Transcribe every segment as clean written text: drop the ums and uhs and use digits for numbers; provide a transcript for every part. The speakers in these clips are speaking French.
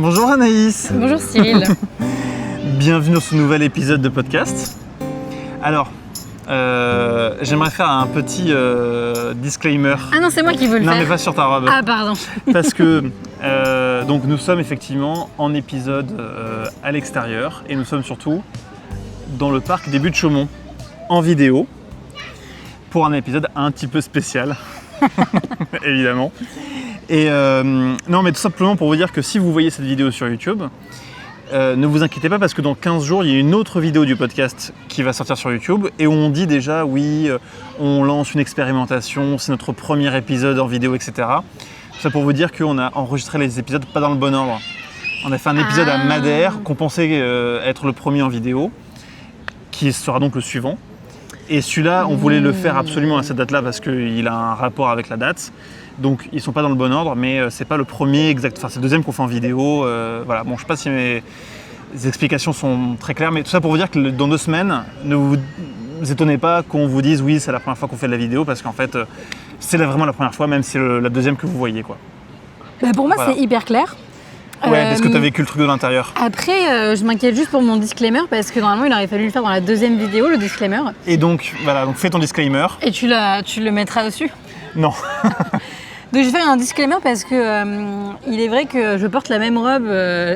Bonjour Anaïs. Bonjour Cyril. Bienvenue dans ce nouvel épisode de podcast. Alors, j'aimerais faire un petit disclaimer. Ah non, c'est moi qui veux le Non, faire. mais pas sur ta robe. Ah pardon. Parce que donc nous sommes effectivement en épisode à l'extérieur et nous sommes surtout dans le parc des Buttes-Chaumont en vidéo pour un épisode un petit peu spécial, évidemment. Et non, mais tout simplement pour vous dire que si vous voyez cette vidéo sur YouTube, ne vous inquiétez pas parce que dans 15 jours, il y a une autre vidéo du podcast qui va sortir sur YouTube et où on dit déjà oui, on lance une expérimentation, c'est notre premier épisode en vidéo, etc. Tout ça pour vous dire qu'on a enregistré les épisodes pas dans le bon ordre. On a fait un épisode à Madère qu'on pensait être le premier en vidéo, qui sera donc le suivant. Et celui-là, on voulait le faire absolument à cette date-là parce qu'il a un rapport avec la date. Donc ils sont pas dans le bon ordre, mais c'est pas le premier exact. Enfin, c'est le deuxième qu'on fait en vidéo. Voilà. Bon, je sais pas si mes explications sont très claires, mais tout ça pour vous dire que dans 2 semaines, ne vous étonnez pas qu'on vous dise oui, c'est la première fois qu'on fait de la vidéo, parce qu'en fait, c'est vraiment la première fois, même si c'est la deuxième que vous voyez, quoi. Bah pour moi, Voilà. c'est hyper clair. Ouais, parce que tu as vécu le truc de l'intérieur. Après, je m'inquiète juste pour mon disclaimer parce que normalement, il aurait fallu le faire dans la deuxième vidéo, le disclaimer. Et donc, voilà, donc fais ton disclaimer. Et tu le mettras dessus. Non. Donc je vais faire un disclaimer parce que il est vrai que je porte la même robe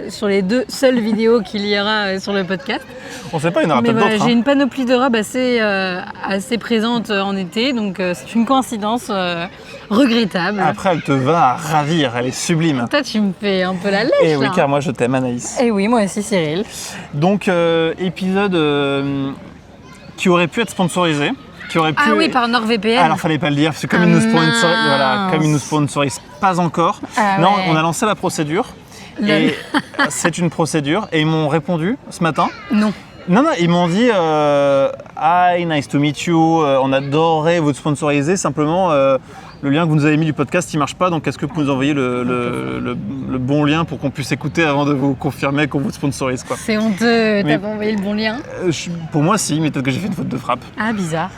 sur les 2 seules vidéos qu'il y aura sur le podcast. On sait pas, il y en aura Mais peut-être voilà, d'autres. j'ai Hein. une panoplie de robes assez présente en été, donc c'est une coïncidence regrettable. Après, elle te va à ravir, elle est sublime. Toi, tu me fais un peu la lèche. Et oui, là. car moi je t'aime, Anaïs. Et oui, moi aussi, Cyril. Donc, épisode qui aurait pu être sponsorisé. Qui aurait pu... Ah oui, par NordVPN. Alors, fallait pas le dire, parce que comme Ah ils nous mince. sponsorisent pas encore. Ah non, ouais. on a lancé la procédure. Lol. Et c'est une procédure. Et ils m'ont répondu ce matin. Non. Non, ils m'ont dit hi, nice to meet you. On adorerait vous sponsoriser. Simplement, le lien que vous nous avez mis du podcast, il marche pas. Donc, est-ce que vous pouvez nous envoyer le bon lien pour qu'on puisse écouter avant de vous confirmer qu'on vous sponsorise, quoi. C'est honteux, Mais- t'as pas envoyé le bon lien. Pour moi, si, mais peut-être que j'ai fait une faute de frappe. Ah, bizarre.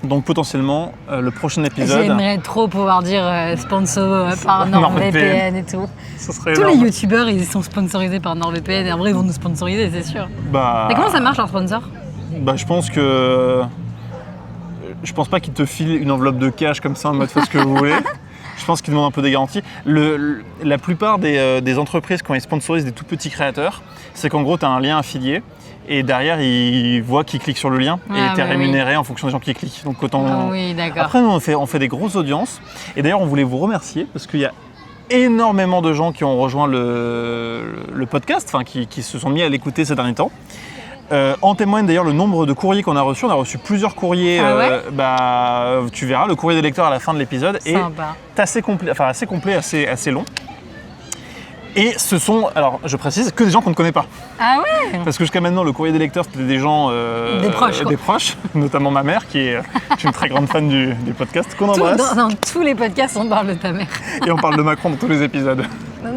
Donc, potentiellement, le prochain épisode, J'aimerais trop pouvoir dire sponsor par NordVPN et tout. ce serait Tous les énorme. youtubeurs, ils sont sponsorisés par NordVPN et en vrai, ils vont nous sponsoriser, c'est sûr. Bah, Mais comment ça marche, leur sponsor? Je pense que. Je pense pas qu'ils te filent une enveloppe de cash comme ça en mode faites ce que vous voulez. Je pense qu'ils demandent un peu des garanties. La plupart des entreprises, quand ils sponsorisent des tout petits créateurs, c'est qu'en gros, tu as un lien affilié et derrière, ils voient qui clique sur le lien et Ah, tu es bah rémunéré en fonction des gens qui cliquent. Donc, autant. Ah oui, d'accord. Après, nous, on fait des grosses audiences. Et d'ailleurs, on voulait vous remercier parce qu'il y a énormément de gens qui ont rejoint le podcast, enfin, qui se sont mis à l'écouter ces derniers temps. En témoigne d'ailleurs le nombre de courriers qu'on a reçus. On a reçu plusieurs courriers. Ah ouais Tu verras le courrier des lecteurs à la fin de l'épisode est Sympa. assez complet, assez long. Et ce sont, alors je précise, que des gens qu'on ne connaît pas. Ah ouais? Parce que jusqu'à maintenant, le courrier des lecteurs, c'était des gens... Des proches, quoi. Des proches, notamment ma mère, qui est une très grande fan du podcast, qu'on embrasse. Dans tous les podcasts, on parle de ta mère. Et on parle de Macron dans tous les épisodes.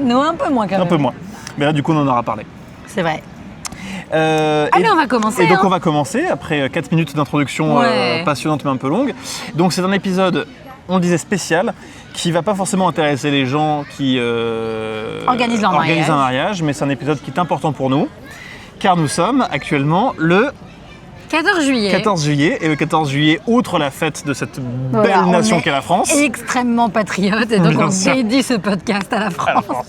Nous, un peu moins quand même. Un peu moins. Mais là, du coup, on en aura parlé. C'est vrai. Allez, on va commencer. Et donc hein. on va commencer après 4 minutes d'introduction Ouais. passionnante mais un peu longue. Donc c'est un épisode, on le disait, spécial, qui va pas forcément intéresser les gens qui Organisent leur organisent mariage. un mariage, mais c'est un épisode qui est important pour nous, car nous sommes actuellement le 14 juillet. 14 juillet, et le 14 juillet, outre la fête de cette Voilà, belle on nation est qu'est la France. Extrêmement patriote et donc Bien on sûr. dédie ce podcast à la France. À la France.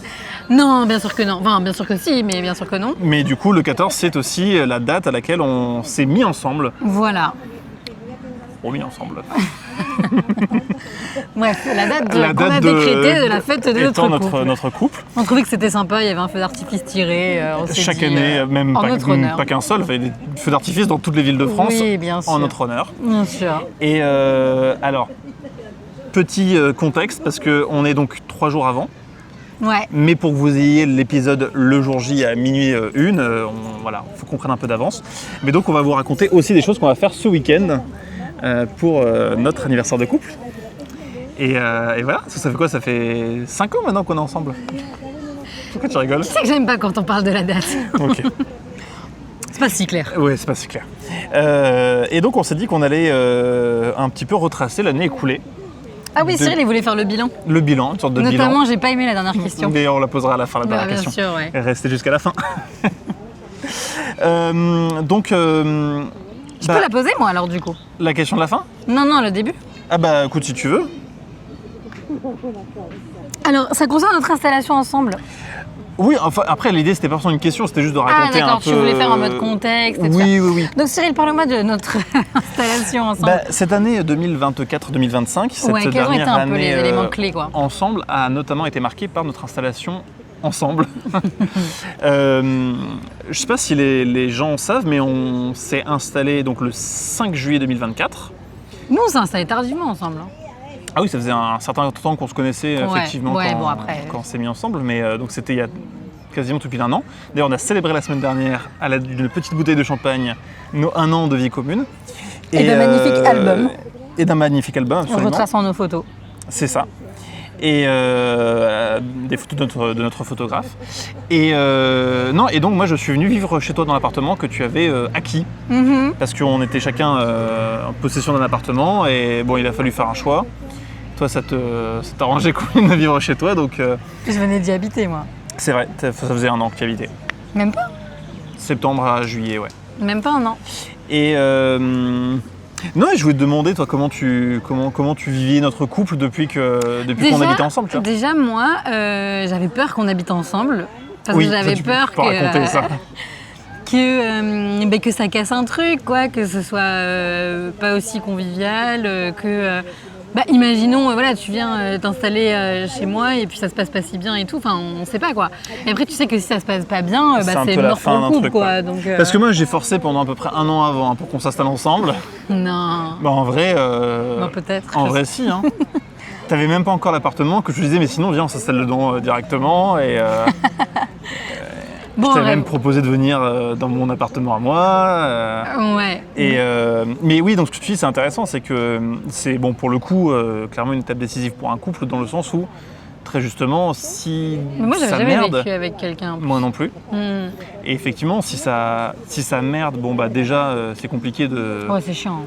Non, bien sûr que non. Enfin, bien sûr que si, mais bien sûr que non. Mais du coup, le 14, c'est aussi la date à laquelle on s'est mis ensemble. Voilà. Remis ensemble. Bref, la date La qu'on a date de- décrétée de la fête de étant notre couple. notre couple. On trouvait que c'était sympa, il y avait un feu d'artifice tiré. On s'est Chaque dit, année, même en notre honneur. pas qu'un seul, il y a des feux d'artifice dans toutes les villes de France Oui, bien sûr. en notre honneur. Bien sûr. Et alors, petit contexte, parce qu'on est donc 3 jours avant, Ouais. mais pour que vous ayez l'épisode le jour J à minuit 1, voilà, il faut qu'on prenne un peu d'avance. Mais donc on va vous raconter aussi des choses qu'on va faire ce week-end pour notre anniversaire de couple. Et voilà, ça fait quoi? Ça fait 5 ans maintenant qu'on est ensemble. Pourquoi tu rigoles? Tu sais que j'aime pas quand on parle de la date. Ok. C'est pas si clair. Oui, c'est pas si clair. Et donc on s'est dit qu'on allait un petit peu retracer l'année écoulée Ah oui, Cyril, il voulait faire le bilan. Le bilan, une sorte de bilan. Notamment, j'ai pas aimé la dernière question. Mais on la posera à la fin, la dernière Bien question. sûr, ouais. Restez jusqu'à la fin. Donc, Je peux la poser, moi, alors, du coup? la question de la fin? Non, le début. Ah bah écoute, si tu veux. Alors, ça concerne notre installation ensemble. Oui, enfin, après l'idée c'était pas forcément une question, c'était juste de raconter un peu... tu voulais faire en mode contexte et tout ça. Oui. Donc Cyril, parle-moi de notre installation ensemble. Cette année 2024-2025, cette quels ont été dernière un peu les année éléments clés, quoi? ensemble a notamment été marquée par notre installation ensemble. Je sais pas si les gens savent, mais on s'est installé donc le 5 juillet 2024. Nous, on s'est installés tardivement ensemble. Hein. Ah oui, ça faisait un certain temps qu'on se connaissait effectivement quand on s'est mis ensemble, mais donc c'était il y a quasiment tout pile un an. D'ailleurs, on a célébré la semaine dernière à l'aide d'une petite bouteille de champagne nos 1 an de vie commune. Et d'un magnifique album. Et d'un magnifique album, absolument. Retraçant nos photos. C'est ça. Et des photos de notre photographe. Et donc moi je suis venu vivre chez toi dans l'appartement que tu avais acquis. Mm-hmm. Parce qu'on était chacun en possession d'un appartement et bon, il a fallu faire un choix. Toi, ça t'arrangeait quand même de vivre chez toi, donc... Je venais d'y habiter, moi. C'est vrai, ça faisait 1 an que tu y habitais. Même pas? Septembre à juillet, ouais. Même pas 1 an. Et non, je voulais te demander, toi, comment tu vivais notre couple depuis qu'on habitait ensemble, tu vois. Déjà, moi, j'avais peur qu'on habite ensemble. Parce que j'avais peur raconter ça. que ça casse un truc, quoi, que ce soit pas aussi convivial, imaginons, tu viens t'installer chez moi et puis ça se passe pas si bien et tout, enfin on sait pas quoi. Et après tu sais que si ça se passe pas bien, c'est mort pour le couple quoi. Donc, Parce que moi j'ai forcé pendant à peu près 1 an avant pour qu'on s'installe ensemble. Non. En vrai... peut-être. En vrai si, hein. T'avais même pas encore l'appartement que je disais mais sinon viens on s'installe dedans directement et... je t'avais même proposé de venir dans mon appartement à moi. Ouais. Mais oui, donc ce que tu dis, c'est intéressant, c'est que c'est bon pour le coup, clairement une étape décisive pour un couple, dans le sens où, très justement, si mais moi, j'avais ça jamais merde, vécu avec quelqu'un. Moi non plus. Et effectivement, si ça merde, déjà c'est compliqué de. Ouais, c'est chiant.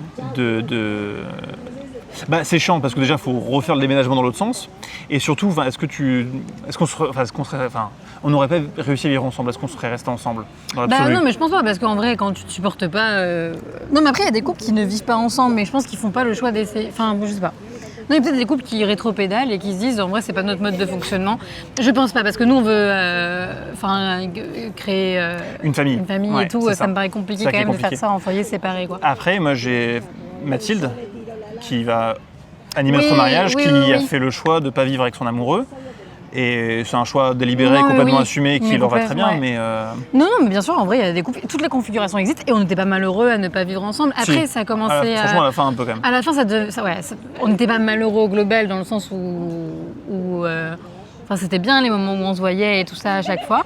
C'est chiant parce que déjà il faut refaire le déménagement dans l'autre sens et surtout on n'aurait pas réussi à vivre ensemble, est-ce qu'on serait restés ensemble dans l'absolu? Non mais je pense pas parce qu'en vrai quand tu te supportes pas non mais après il y a des couples qui ne vivent pas ensemble mais je pense qu'ils font pas le choix d'essayer, enfin je sais pas. Non, il y a peut-être des couples qui rétropédalent et qui se disent en vrai c'est pas notre mode de fonctionnement. Je pense pas parce que nous on veut créer une famille et tout, ça me paraît compliqué quand même de faire ça en foyer séparé quoi. Après moi j'ai Mathilde qui va animer notre mariage, qui a fait le choix de ne pas vivre avec son amoureux. Et c'est un choix délibéré, complètement assumé, qui leur va très bien. Mais Non, mais bien sûr, en vrai, il y a des couples, toutes les configurations existent et on n'était pas malheureux à ne pas vivre ensemble. Après, ça a commencé franchement, à la fin, un peu quand même. À la fin, on n'était pas malheureux au global dans le sens où c'était bien les moments où on se voyait et tout ça à chaque fois.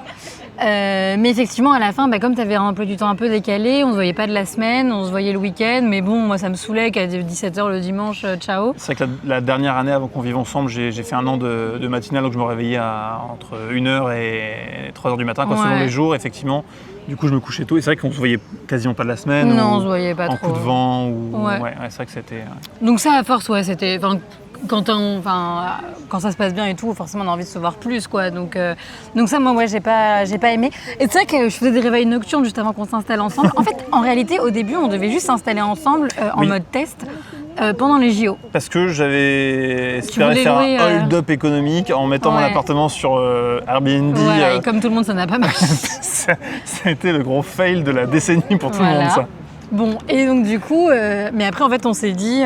Mais effectivement, à la fin, comme tu avais un emploi du temps un peu décalé, on se voyait pas de la semaine, on se voyait le week-end. Mais bon, moi, ça me saoulait qu'à 17h le dimanche, ciao. C'est vrai que la dernière année avant qu'on vive ensemble, j'ai fait 1 an de matinale, donc je me réveillais entre 1h et 3h du matin, selon les jours, effectivement. Du coup, je me couchais tôt. Et c'est vrai qu'on se voyait quasiment pas de la semaine. Non, on se voyait pas trop. En coup de vent. C'est vrai que c'était... Donc ça, à force, c'était... Quand ça se passe bien et tout, forcément on a envie de se voir plus quoi. Donc ça moi j'ai pas aimé. Et c'est vrai que je faisais des réveils nocturnes juste avant qu'on s'installe ensemble. En fait, en réalité, au début, on devait juste s'installer ensemble en mode test pendant les JO. Parce que j'avais espéré faire un hold-up économique en mettant mon appartement sur Airbnb. Voilà, et comme tout le monde, ça n'a pas marché. Ça a été le gros fail de la décennie pour tout le monde, ça. Bon, et donc du coup, mais après en fait on s'est dit...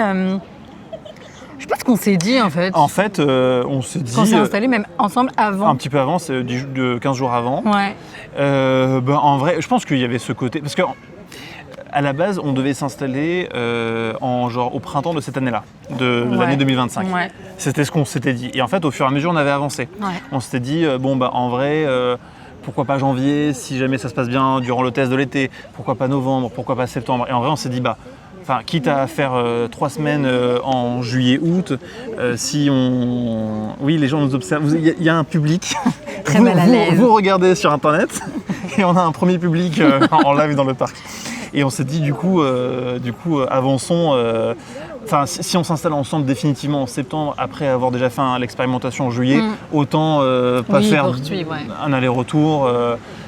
Je sais pas ce qu'on s'est dit en fait. En fait, on s'est dit... Quand on s'est installés même ensemble avant. Un petit peu avant, c'est 15 jours avant. Ouais. En vrai, je pense qu'il y avait ce côté... Parce que à la base, on devait s'installer au printemps de cette année-là, de l'année 2025. Ouais. C'était ce qu'on s'était dit. Et en fait, au fur et à mesure, on avait avancé. Ouais. On s'était dit, en vrai... pourquoi pas janvier, si jamais ça se passe bien durant le test de l'été, pourquoi pas novembre, pourquoi pas septembre. Et en vrai, on s'est dit, quitte à faire 3 semaines en juillet-août, si on... Oui, les gens nous observent, il y a un public, très mal à l'aise. Vous regardez sur Internet, et on a un premier public en live dans le parc. Et on s'est dit, du coup avançons... enfin, si on s'installe ensemble définitivement en septembre, après avoir déjà fait l'expérimentation en juillet, autant pas faire un aller-retour.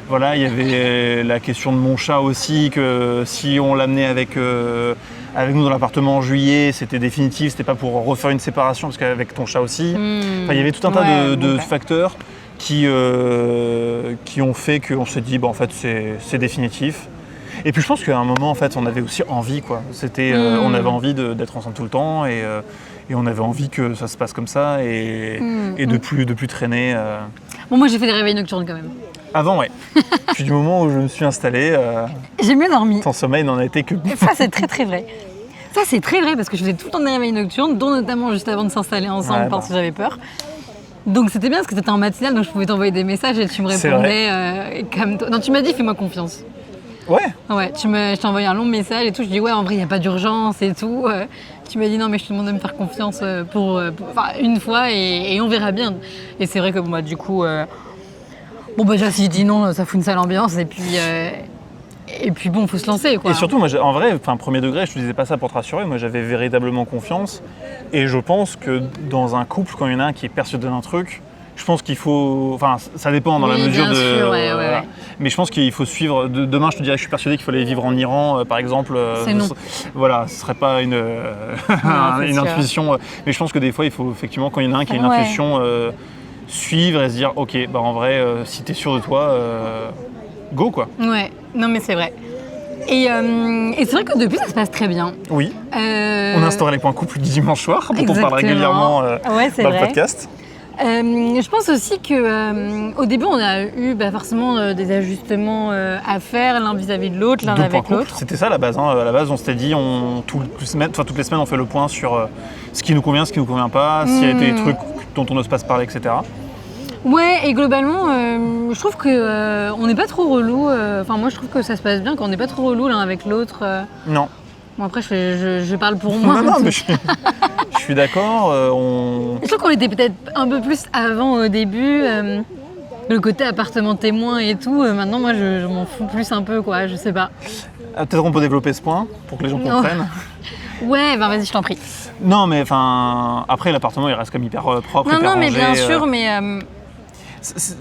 Voilà, il y avait la question de mon chat aussi, que si on l'amenait avec nous dans l'appartement en juillet, c'était définitif, c'était pas pour refaire une séparation, parce qu'avec ton chat aussi. Enfin, il y avait tout un tas de facteurs qui ont fait qu'on s'est dit, en fait, c'est définitif. Et puis je pense qu'à un moment, en fait, on avait aussi envie, quoi. On avait envie d'être ensemble tout le temps et on avait envie que ça se passe comme ça et de plus traîner. Bon, moi, j'ai fait des réveils nocturnes quand même. Avant, ouais. Puis du moment où je me suis installée, j'ai mieux dormi. Ton sommeil n'en a été que... Ça, c'est très très vrai. Ça, c'est très vrai parce que je faisais tout le temps des réveils nocturnes, dont notamment juste avant de s'installer ensemble parce que j'avais peur. Donc c'était bien parce que c'était en matinale, donc je pouvais t'envoyer des messages et tu me répondais comme toi. Non, tu m'as dit fais-moi confiance. Ouais. Ouais, je t'ai envoyé un long message et tout. Je dis ouais, en vrai, il n'y a pas d'urgence et tout. Tu m'as dit non, mais je te demande de me faire confiance pour une fois et on verra bien. Et c'est vrai que moi, du coup, déjà, si je dis non, ça fout une sale ambiance et puis bon, faut se lancer, quoi. Et surtout, moi, en vrai, premier degré, je te disais pas ça pour te rassurer. Moi, j'avais véritablement confiance. Et je pense que dans un couple, quand il y en a un qui est persuadé d'un truc, je pense qu'il faut... Enfin, ça dépend dans la mesure de... Sûr, ouais. Mais je pense qu'il faut suivre... Demain, je te dirais que je suis persuadé qu'il faut aller vivre en Iran, par exemple. C'est non. Voilà, ce serait pas une intuition. Mais je pense que des fois, il faut effectivement, quand il y en a un qui a une intuition, suivre et se dire, ok, en vrai, si t'es sûr de toi, go, quoi. Ouais, non mais c'est vrai. Et c'est vrai que depuis, ça se passe très bien. Oui. On a instauré les points couple du dimanche soir, dont on parle régulièrement dans le podcast. Je pense aussi qu'au début, on a eu forcément des ajustements à faire l'un vis-à-vis de l'autre, l'un avec l'autre. C'était ça la base. À la base, on s'était dit, toutes les semaines, on fait le point sur ce qui nous convient, ce qui nous convient pas, s'il y a des trucs dont on n'ose pas se parler, etc. Ouais, et globalement, je trouve qu'on n'est pas trop relou. Enfin, moi, je trouve que ça se passe bien quand on n'est pas trop relou l'un avec l'autre. Non. Bon, après, je parle pour moi. Non, mais je suis d'accord. Je trouve qu'on était peut-être un peu plus avant au début. Le côté appartement témoin et tout. Maintenant, moi, je m'en fous plus un peu, quoi. Je sais pas. Peut-être qu'on peut développer ce point pour que les gens comprennent. Ouais, vas-y, je t'en prie. Non, mais après, l'appartement, il reste comme hyper propre, hyper rangé. Non, mais bien sûr, mais...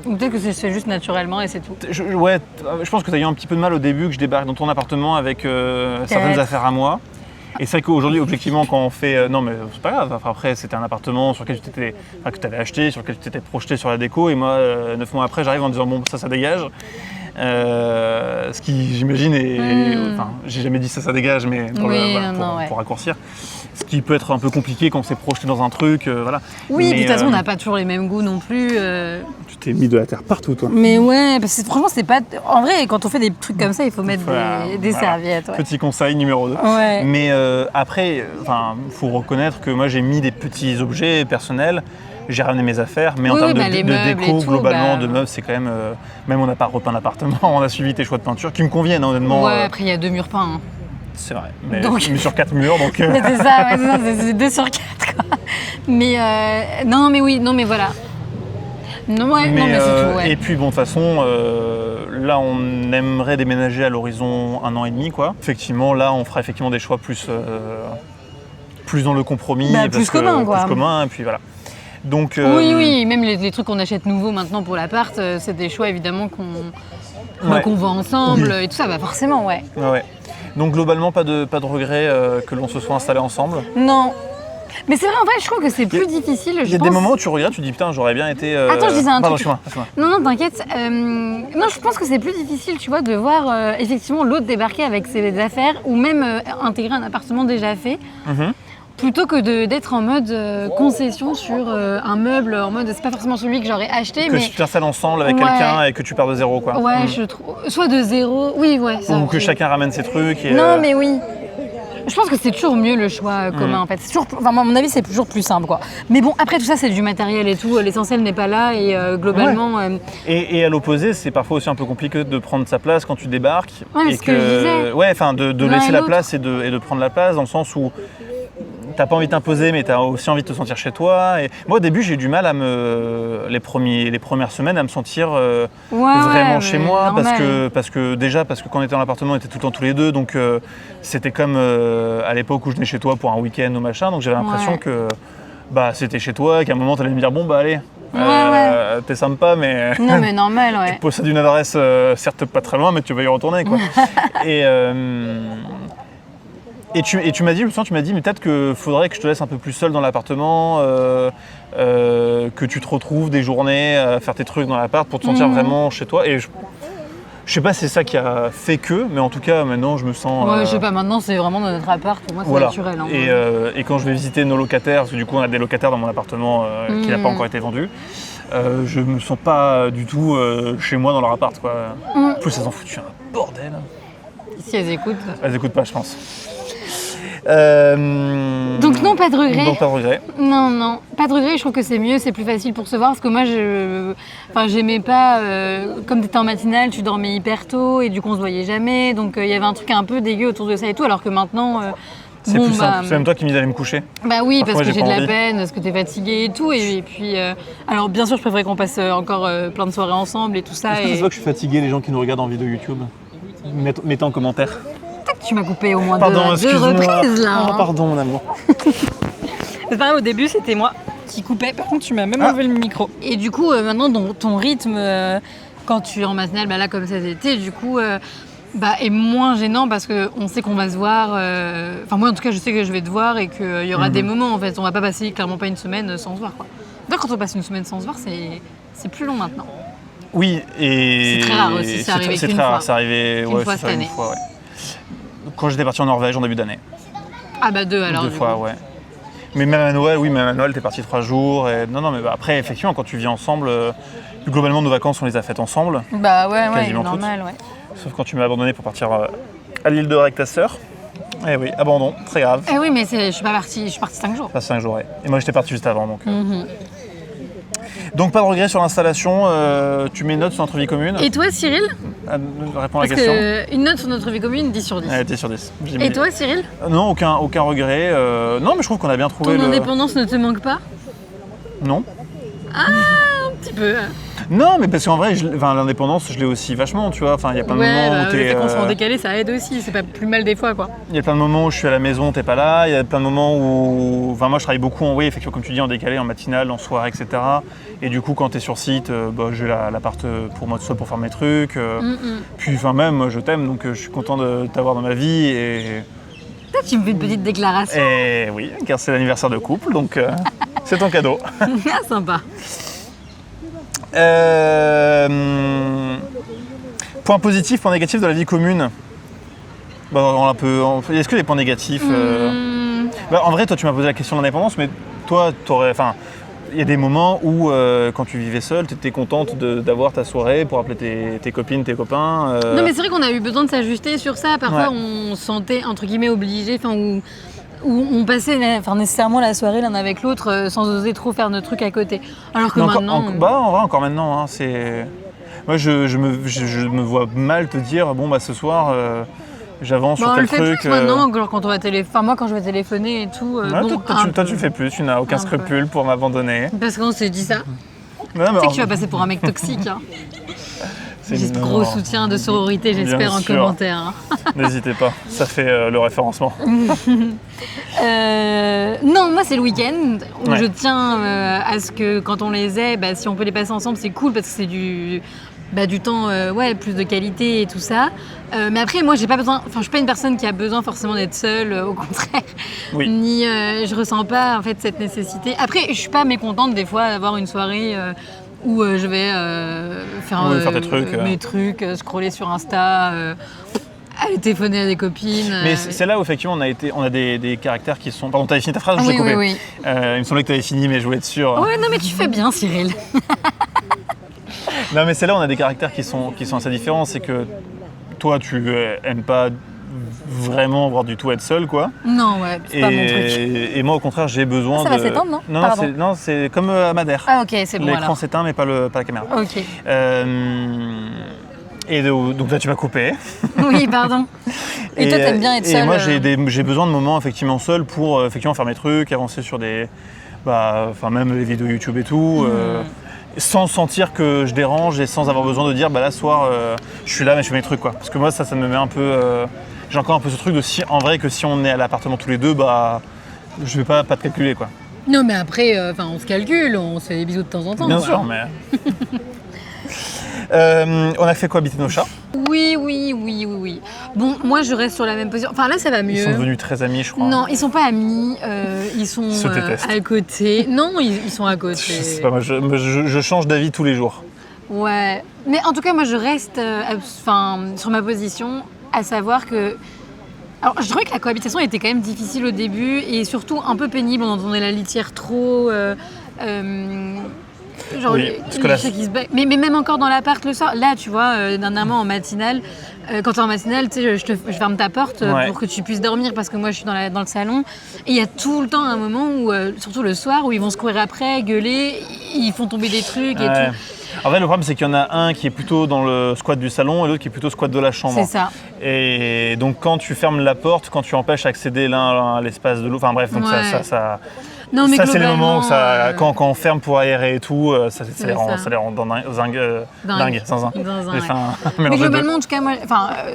Peut-être que c'est juste naturellement et c'est tout. Je pense que tu as eu un petit peu de mal au début que je débarque dans ton appartement avec certaines affaires à moi. Et c'est vrai qu'aujourd'hui, objectivement, quand on fait... non, mais c'est pas grave. Après, c'était un appartement sur lequel que tu avais acheté, sur lequel tu t'étais projeté sur la déco. Et moi, 9 mois après, j'arrive en disant, bon, ça dégage. Ce qui, j'imagine, j'ai jamais dit ça dégage, mais pour raccourcir. Ce qui peut être un peu compliqué quand on s'est projeté dans un truc, voilà. Oui, et puis de toute façon, on n'a pas toujours les mêmes goûts non plus. Tu t'es mis de la terre partout, toi. Mais ouais, parce que franchement, c'est pas... En vrai, quand on fait des trucs comme ça, il faut mettre des serviettes. Ouais. Petit conseil numéro 2. Ouais. Mais après, faut reconnaître que moi, j'ai mis des petits objets personnels. J'ai ramené mes affaires, mais en termes de déco, globalement, de meubles, c'est quand même... même on n'a pas repeint l'appartement, on a suivi tes choix de peinture, qui me conviennent, honnêtement. Ouais, après, il y a 2 murs peints. C'est vrai, mais sur 4 murs, donc... Mais c'est ça, c'est 2 sur 4, quoi. Mais non, mais voilà. Non, mais c'est tout, ouais. Et puis, bon, de toute façon, là, on aimerait déménager à l'horizon 1 an et demi, quoi. Effectivement, là, on fera effectivement des choix plus dans le compromis. Plus commun, quoi. Plus commun, et puis voilà. Donc, oui, même les trucs qu'on achète nouveaux maintenant pour l'appart, c'est des choix évidemment qu'on voit ensemble et tout ça, forcément, ouais. Donc globalement, pas de regret que l'on se soit installé ensemble. Non. Mais c'est vrai, en vrai, je trouve que c'est plus difficile. Il y a des moments où tu regrettes, tu dis putain, j'aurais bien été. Attends, je disais un truc. Excuse-moi. Non, t'inquiète. Non, je pense que c'est plus difficile, tu vois, de voir effectivement l'autre débarquer avec ses affaires ou même intégrer un appartement déjà fait. Plutôt que d'être en mode concession sur un meuble, en mode c'est pas forcément celui que j'aurais acheté. Que tu t'installes ensemble avec quelqu'un et que tu pars de zéro, quoi. Ouais, je trouve. Soit de zéro, oui, ouais. Ça, ou que chacun ramène ses trucs. Non, mais oui. Je pense que c'est toujours mieux le choix commun, en fait. C'est toujours, à mon avis, c'est toujours plus simple, quoi. Mais bon, après tout ça, c'est du matériel et tout. L'essentiel n'est pas là et globalement. Et à l'opposé, c'est parfois aussi un peu compliqué de prendre sa place quand tu débarques. Ouais, mais ce que je disais. Ouais, enfin, de laisser la place et de prendre la place dans le sens où. t'as pas envie de t'imposer, mais t'as aussi envie de te sentir chez toi. Et moi, au début, j'ai eu du mal les premières semaines à me sentir vraiment chez moi, parce que quand on était dans l'appartement, on était tout le temps tous les deux, donc c'était comme à l'époque où je venais chez toi pour un week-end ou machin, donc j'avais l'impression que c'était chez toi, et qu'à un moment, t'allais me dire bon allez. T'es sympa, mais. Non, mais normal, ouais. Tu possèdes une adresse, certes pas très loin, mais tu vas y retourner, quoi. Et tu m'as dit, mais peut-être qu'il faudrait que je te laisse un peu plus seul dans l'appartement, que tu te retrouves des journées à faire tes trucs dans l'appart pour te sentir vraiment chez toi. Et je sais pas si c'est ça qui a fait que, mais en tout cas, maintenant, je me sens. Ouais, je sais pas, maintenant, c'est vraiment dans notre appart. Pour moi, c'est naturel. Hein, et quand je vais visiter nos locataires, parce que du coup, on a des locataires dans mon appartement qui n'a pas encore été vendu, je me sens pas du tout chez moi dans leur appart, quoi. En plus, elles ont foutu un bordel. Si elles écoutent. Elles écoutent pas, je pense. Donc non, pas de regret. Donc pas de regret. Non, pas de regret. Je trouve que c'est mieux, c'est plus facile pour se voir. Parce que moi, j'aimais pas, comme t'étais en matinale, tu dormais hyper tôt et du coup on se voyait jamais. Donc il y avait un truc un peu dégueu autour de ça et tout. Alors que maintenant, c'est plus simple. C'est même toi qui me dis d'aller me coucher. Bah oui, Parfois, parce que j'ai de la envie. peine, parce que t'es fatiguée et tout. Et puis, alors bien sûr, je préférais qu'on passe encore plein de soirées ensemble et tout ça. Est-ce que ça se voit que je suis fatigué, les gens qui nous regardent en vidéo YouTube? Mettez en commentaire. Tu m'as coupé au moins deux reprises là. Oh, pardon mon amour. C'est pareil, au début c'était moi qui coupais, par contre tu m'as même enlevé le micro. Et du coup maintenant dans ton rythme, quand tu es en matinale, là comme cet été, du coup est moins gênant parce qu'on sait qu'on va se voir. Enfin moi en tout cas je sais que je vais te voir et qu'il y aura des moments en fait. On va pas passer clairement pas une semaine sans se voir quoi. Donc quand on passe une semaine sans se voir c'est plus long maintenant. Oui, et c'est très rare aussi, c'est arrivé c'est qu'une très fois. rare, c'est arrivé une fois cette année. Une fois, ouais. Quand j'étais parti en Norvège en début d'année. Ah bah deux alors. Deux fois, ouais. Mais même à Noël, t'es parti 3 jours. Et... Non, mais après, effectivement, quand tu vis ensemble, globalement, nos vacances, on les a faites ensemble. Bah ouais, quasiment normal, toutes. ouais. Sauf quand tu m'as abandonné pour partir à l'île de Ré avec ta sœur. Eh oui, abandon, très grave. Eh oui, mais je suis partie 5 jours. Pas 5 jours, ouais. Et moi, j'étais parti juste avant, donc. Donc pas de regret sur l'installation, tu mets une note sur notre vie commune. Et toi Cyril? Réponds à la question. Une note sur notre vie commune, 10 sur 10. Ouais, 10 sur 10. Et toi Cyril? Non, aucun regret. Non, mais je trouve qu'on a bien trouvé. Ton indépendance ne te manque pas? Non. Ah, un petit peu. Non, mais parce qu'en vrai, l'indépendance, je l'ai aussi vachement, tu vois. Enfin, il y a plein de moments où t'es. Le fait qu'on soit en décalé, ça aide aussi. C'est pas plus mal des fois, quoi. Il y a plein de moments où je suis à la maison, t'es pas là. Il y a plein de moments où. Enfin, moi, je travaille beaucoup effectivement, comme tu dis, en décalé, en matinale, en soirée, etc. Et du coup, quand t'es sur site, j'ai l'appart pour moi tout seul pour faire mes trucs. Puis, même, moi, je t'aime, donc je suis content de t'avoir dans ma vie. Et tu me fais une petite déclaration. Et oui, car c'est l'anniversaire de couple, donc c'est ton cadeau. Sympa. Point positif, point négatif de la vie commune. Est-ce que les points négatifs en vrai, toi, tu m'as posé la question de l'indépendance, mais toi, il y a des moments où, quand tu vivais seule, tu étais contente d'avoir ta soirée pour appeler tes copines, tes copains. Non, mais c'est vrai qu'on a eu besoin de s'ajuster sur ça. Parfois, on se sentait, entre guillemets, obligés, où on passait nécessairement la soirée l'un avec l'autre sans oser trop faire notre truc à côté. Alors que maintenant... en vrai, encore maintenant, hein, c'est... Moi, je me vois mal te dire, ce soir... J'avance sur tel truc. On le fait plus maintenant, quand on va moi quand je vais téléphoner et tout. Toi tu le fais plus, tu n'as aucun scrupule pour m'abandonner. Parce qu'on s'est dit ça. Non, tu sais que tu vas passer pour un mec toxique. Hein. Gros soutien de sororité, j'espère, en commentaire. Hein. N'hésitez pas, ça fait le référencement. Non, moi c'est le week-end où je tiens à ce que quand on les ait, si on peut les passer ensemble, c'est cool parce que c'est du temps, plus de qualité et tout ça. Mais après, moi, j'ai pas besoin. Enfin, je suis pas une personne qui a besoin forcément d'être seule, au contraire. Oui. Ni, je ressens pas en fait cette nécessité. Après, je suis pas mécontente des fois d'avoir une soirée où je vais faire tes trucs, mes trucs, scroller sur Insta. Aller téléphoner à des copines. Mais c'est là où effectivement on a des caractères qui sont. Pardon, t'avais fini ta phrase, je t'ai coupé. Oui. Il me semblait que t'avais fini, mais je voulais être sûr. Ouais, non, mais tu fais bien, Cyril. Non, mais c'est là où on a des caractères qui sont assez différents. C'est que toi, tu aimes pas vraiment voir du tout être seul, quoi. Non, c'est pas mon truc. Et moi, au contraire, j'ai besoin ça va s'éteindre, non? Non, c'est comme à Madère. Ah, ok, c'est bon. L'écran s'éteint, mais pas la caméra. Ok. Donc là, tu m'as coupé. Oui, pardon. Et toi, t'aimes bien être seul. Et moi, j'ai besoin de moments effectivement seul pour effectivement faire mes trucs, avancer sur des, même les vidéos YouTube et tout, sans sentir que je dérange et sans avoir besoin de dire, là, ce soir, je suis là, mais je fais mes trucs, quoi. Parce que moi, ça me met un peu. J'ai encore un peu ce truc de en vrai que si on est à l'appartement tous les deux, je vais pas te calculer, quoi. Non, mais après, on se calcule, on se fait des bisous de temps en temps. Bien sûr, mais. On a fait cohabiter nos chats. Oui. Bon, moi je reste sur la même position. Enfin là ça va mieux. Ils sont devenus très amis, je crois. Non, ils sont pas amis. Ils sont à côté. Non, ils sont à côté. Je sais pas, moi je change d'avis tous les jours. Ouais. Mais en tout cas, moi je reste sur ma position, à savoir que. Alors je trouvais que la cohabitation était quand même difficile au début et surtout un peu pénible. On entendait la litière trop. Genre oui, les chats qui se battent. Mais même encore dans l'appart le soir, là tu vois, dernièrement en matinale, quand t'es en matinale, tu sais, je ferme ta porte pour que tu puisses dormir parce que moi je suis dans le salon. Et il y a tout le temps un moment où, surtout le soir, où ils vont se courir après, gueuler, ils font tomber des trucs et tout. En fait, le problème, c'est qu'il y en a un qui est plutôt dans le squat du salon et l'autre qui est plutôt squat de la chambre. C'est ça. Et donc, quand tu fermes la porte, quand tu empêches accéder l'un à l'espace de l'autre, enfin bref, donc ça non, mais ça, c'est les moments où quand on ferme pour aérer et tout, ça les rend dingues. Mais globalement, en tout cas, moi,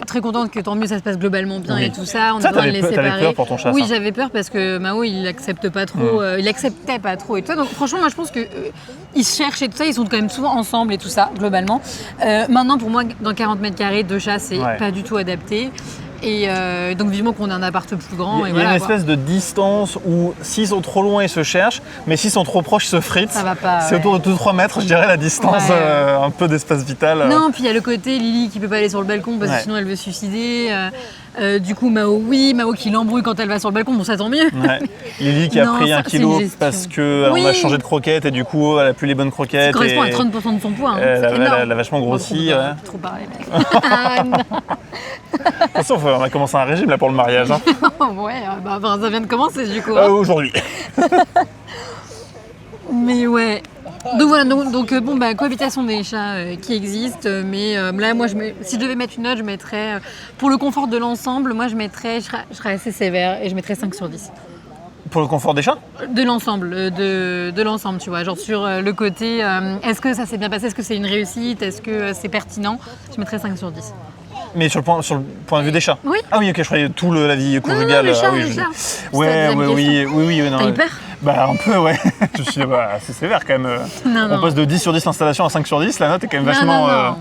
très contente que tant mieux ça se passe globalement bien et tout ça. On est en train de les séparer. T'avais peur pour ton chat? Oui, j'avais peur parce que Mao, il accepte pas trop, il acceptait pas trop et tout ça. Donc franchement, moi, je pense que ils se cherchent et tout ça. Ils sont quand même souvent ensemble et tout ça, globalement. Maintenant, pour moi, dans 40 mètres carrés, 2 chats, c'est pas du tout adapté. Et donc vivement qu'on ait un appart plus grand. Il y a une espèce de distance où s'ils sont trop loin ils se cherchent, mais s'ils sont trop proches ils se fritent. Ça va pas. C'est autour de 2-3 mètres, je dirais, la distance, un peu d'espace vital. Non, puis il y a le côté Lily qui peut pas aller sur le balcon parce que sinon elle veut se suicider. Du coup Mao qui l'embrouille quand elle va sur le balcon, bon ça tant mieux. Lily qui a pris 1 kilo parce qu'on a changé de croquettes et du coup elle a plus les bonnes croquettes. Ça correspond à 30% de son poids. Elle a vachement grossi. Trop parlé, mec. Attention, on a commencé un régime là pour le mariage. Hein. Ça vient de commencer du coup. Aujourd'hui. Mais ouais. Donc voilà, cohabitation des chats qui existent, mais là moi si je devais mettre une note, je mettrais pour le confort de l'ensemble, moi je serais assez sévère et je mettrais 5 sur 10. Pour le confort des chats ? De l'ensemble, de l'ensemble, tu vois, genre sur le côté est-ce que ça s'est bien passé, est-ce que c'est une réussite, est-ce que c'est pertinent, je mettrais 5 sur 10. Mais sur le point de vue des chats ? Oui. Ah oui, ok, je croyais tout la vie conjugale. Non, les chats, Oui. T'as eu peur ? Un peu, ouais. Je me suis dit, c'est sévère quand même. On passe de 10 sur 10 l'installation à 5 sur 10, la note est quand même vachement...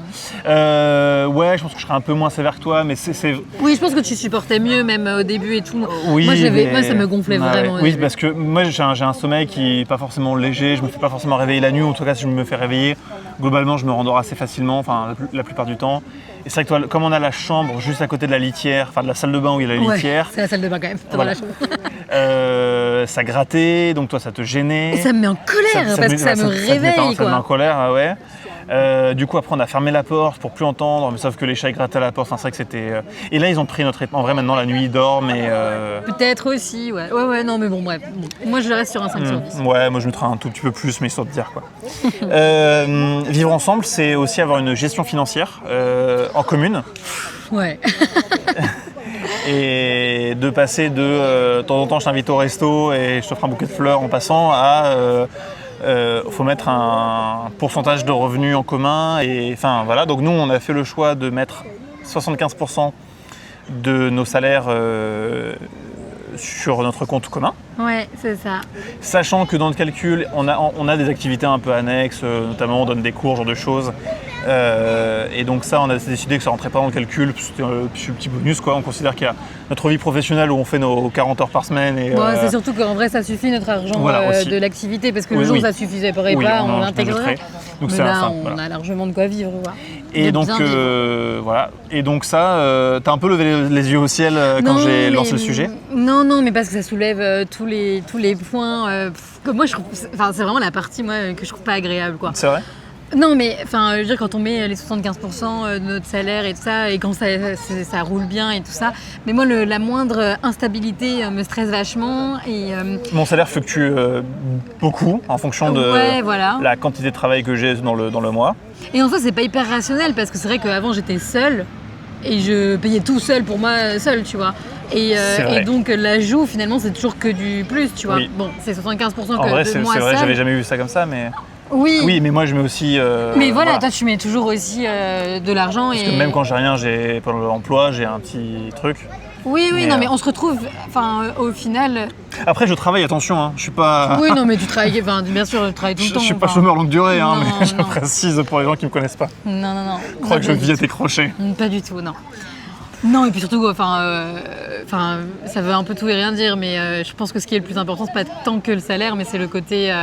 je pense que je serais un peu moins sévère que toi, mais c'est... Oui, je pense que tu supportais mieux même au début et tout. Oui, moi, ça me gonflait vraiment. Oui, parce que moi j'ai un sommeil qui n'est pas forcément léger, je me fais pas forcément réveiller la nuit, en tout cas si je me fais réveiller, globalement je me rendors assez facilement, la plupart du temps. Et c'est vrai que toi, comme on a la chambre juste à côté de la litière, de la salle de bain où il y a la litière... C'est la salle de bain quand même, voilà. dans la chambre. Ça grattait, donc toi ça te gênait. Et ça me met en colère parce que ça me réveille. Ça me met en colère, ouais. Du coup après on a fermé la porte pour plus entendre, mais sauf que les chats ils grattaient à la porte, c'est vrai que c'était... Et là ils ont pris notre rythme. En vrai maintenant la nuit ils dorment et... Peut-être aussi, ouais, non mais bon bref. Moi je reste sur un 5 sur 10. Ouais, moi je mettrais un tout petit peu plus, mais histoire de dire quoi. Vivre ensemble c'est aussi avoir une gestion financière en commune. Ouais. Et de passer de temps en temps je t'invite au resto et je te ferai un bouquet de fleurs en passant à faut mettre un pourcentage de revenus en commun et voilà, donc nous on a fait le choix de mettre 75% de nos salaires sur notre compte commun. Ouais, c'est ça. Sachant que dans le calcul, on a des activités un peu annexes, notamment on donne des cours, ce genre de choses. Et donc ça, on a décidé que ça ne rentrait pas dans le calcul, c'était un petit bonus quoi. On considère qu'il y a notre vie professionnelle où on fait nos 40 heures par semaine. Et, c'est surtout qu'en vrai, ça suffit notre argent de l'activité, parce que le jour ça suffisait pas, on l'intégrerait. Donc mais là, on a largement de quoi vivre. Et donc, voilà. Et donc ça, t'as un peu levé les yeux au ciel quand j'ai lancé le sujet. Non, mais parce que ça soulève tous les points que moi je trouve. C'est vraiment la partie que je trouve pas agréable quoi. C'est vrai. Non, mais enfin, je veux dire, quand on met les 75% de notre salaire et tout ça, et quand ça roule bien et tout ça, mais moi, la moindre instabilité me stresse vachement. Et, Mon salaire fluctue beaucoup en fonction de ouais, voilà. la quantité de travail que j'ai dans le mois. Et en soi, c'est pas hyper rationnel parce que c'est vrai qu'avant, j'étais seule et je payais tout seul pour moi, seule, tu vois. Et donc, l'ajout, finalement, c'est toujours que du plus, tu vois. Oui. Bon, c'est 75% En que vrai, de c'est moi vrai, seule. j'avais jamais vu ça comme ça, mais... Oui. Oui, mais moi, je mets aussi... Mais voilà, toi, tu mets toujours aussi de l'argent. Parce que même quand j'ai rien, pendant l'emploi, j'ai un petit truc. Oui, mais, non, mais on se retrouve, au final... Après, je travaille, attention, hein. Je suis pas... Oui, non, mais tu travailles, bien sûr, tu travailles tout le temps. Je suis pas chômeur longue durée, hein, non, mais je non. précise pour les gens qui me connaissent pas. Non. Je crois que je vis à tes crochets. Pas du tout, non. Non, et puis surtout, ça veut un peu tout et rien dire, mais je pense que ce qui est le plus important, c'est pas tant que le salaire, mais c'est le côté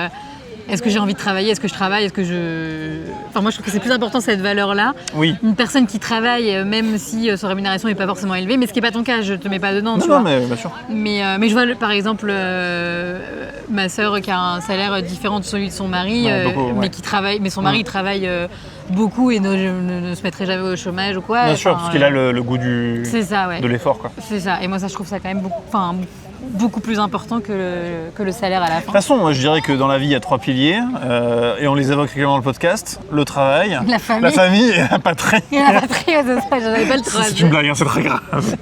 est-ce que j'ai envie de travailler, est-ce que je travaille, moi, je trouve que c'est plus important cette valeur-là. Oui. Une personne qui travaille, même si sa rémunération n'est pas forcément élevée, mais ce qui n'est pas ton cas, je te mets pas dedans, tu vois. Non, mais bien sûr. Mais je vois, par exemple, ma sœur qui a un salaire différent de celui de son mari, mais qui travaille, mais son mari travaille beaucoup et ne se mettrait jamais au chômage ou quoi. Bien sûr, parce qu'il a le goût c'est ça, ouais. de l'effort, quoi. C'est ça. Et moi, ça, je trouve ça quand même beaucoup plus important que le salaire à la fin. De toute façon, moi, je dirais que dans la vie, il y a 3 piliers, et on les évoque régulièrement dans le podcast. Le travail, la famille et la patrie. Et la patrie, c'est ça, j'en avais pas le troisième. C'est une blague, hein, c'est très grave.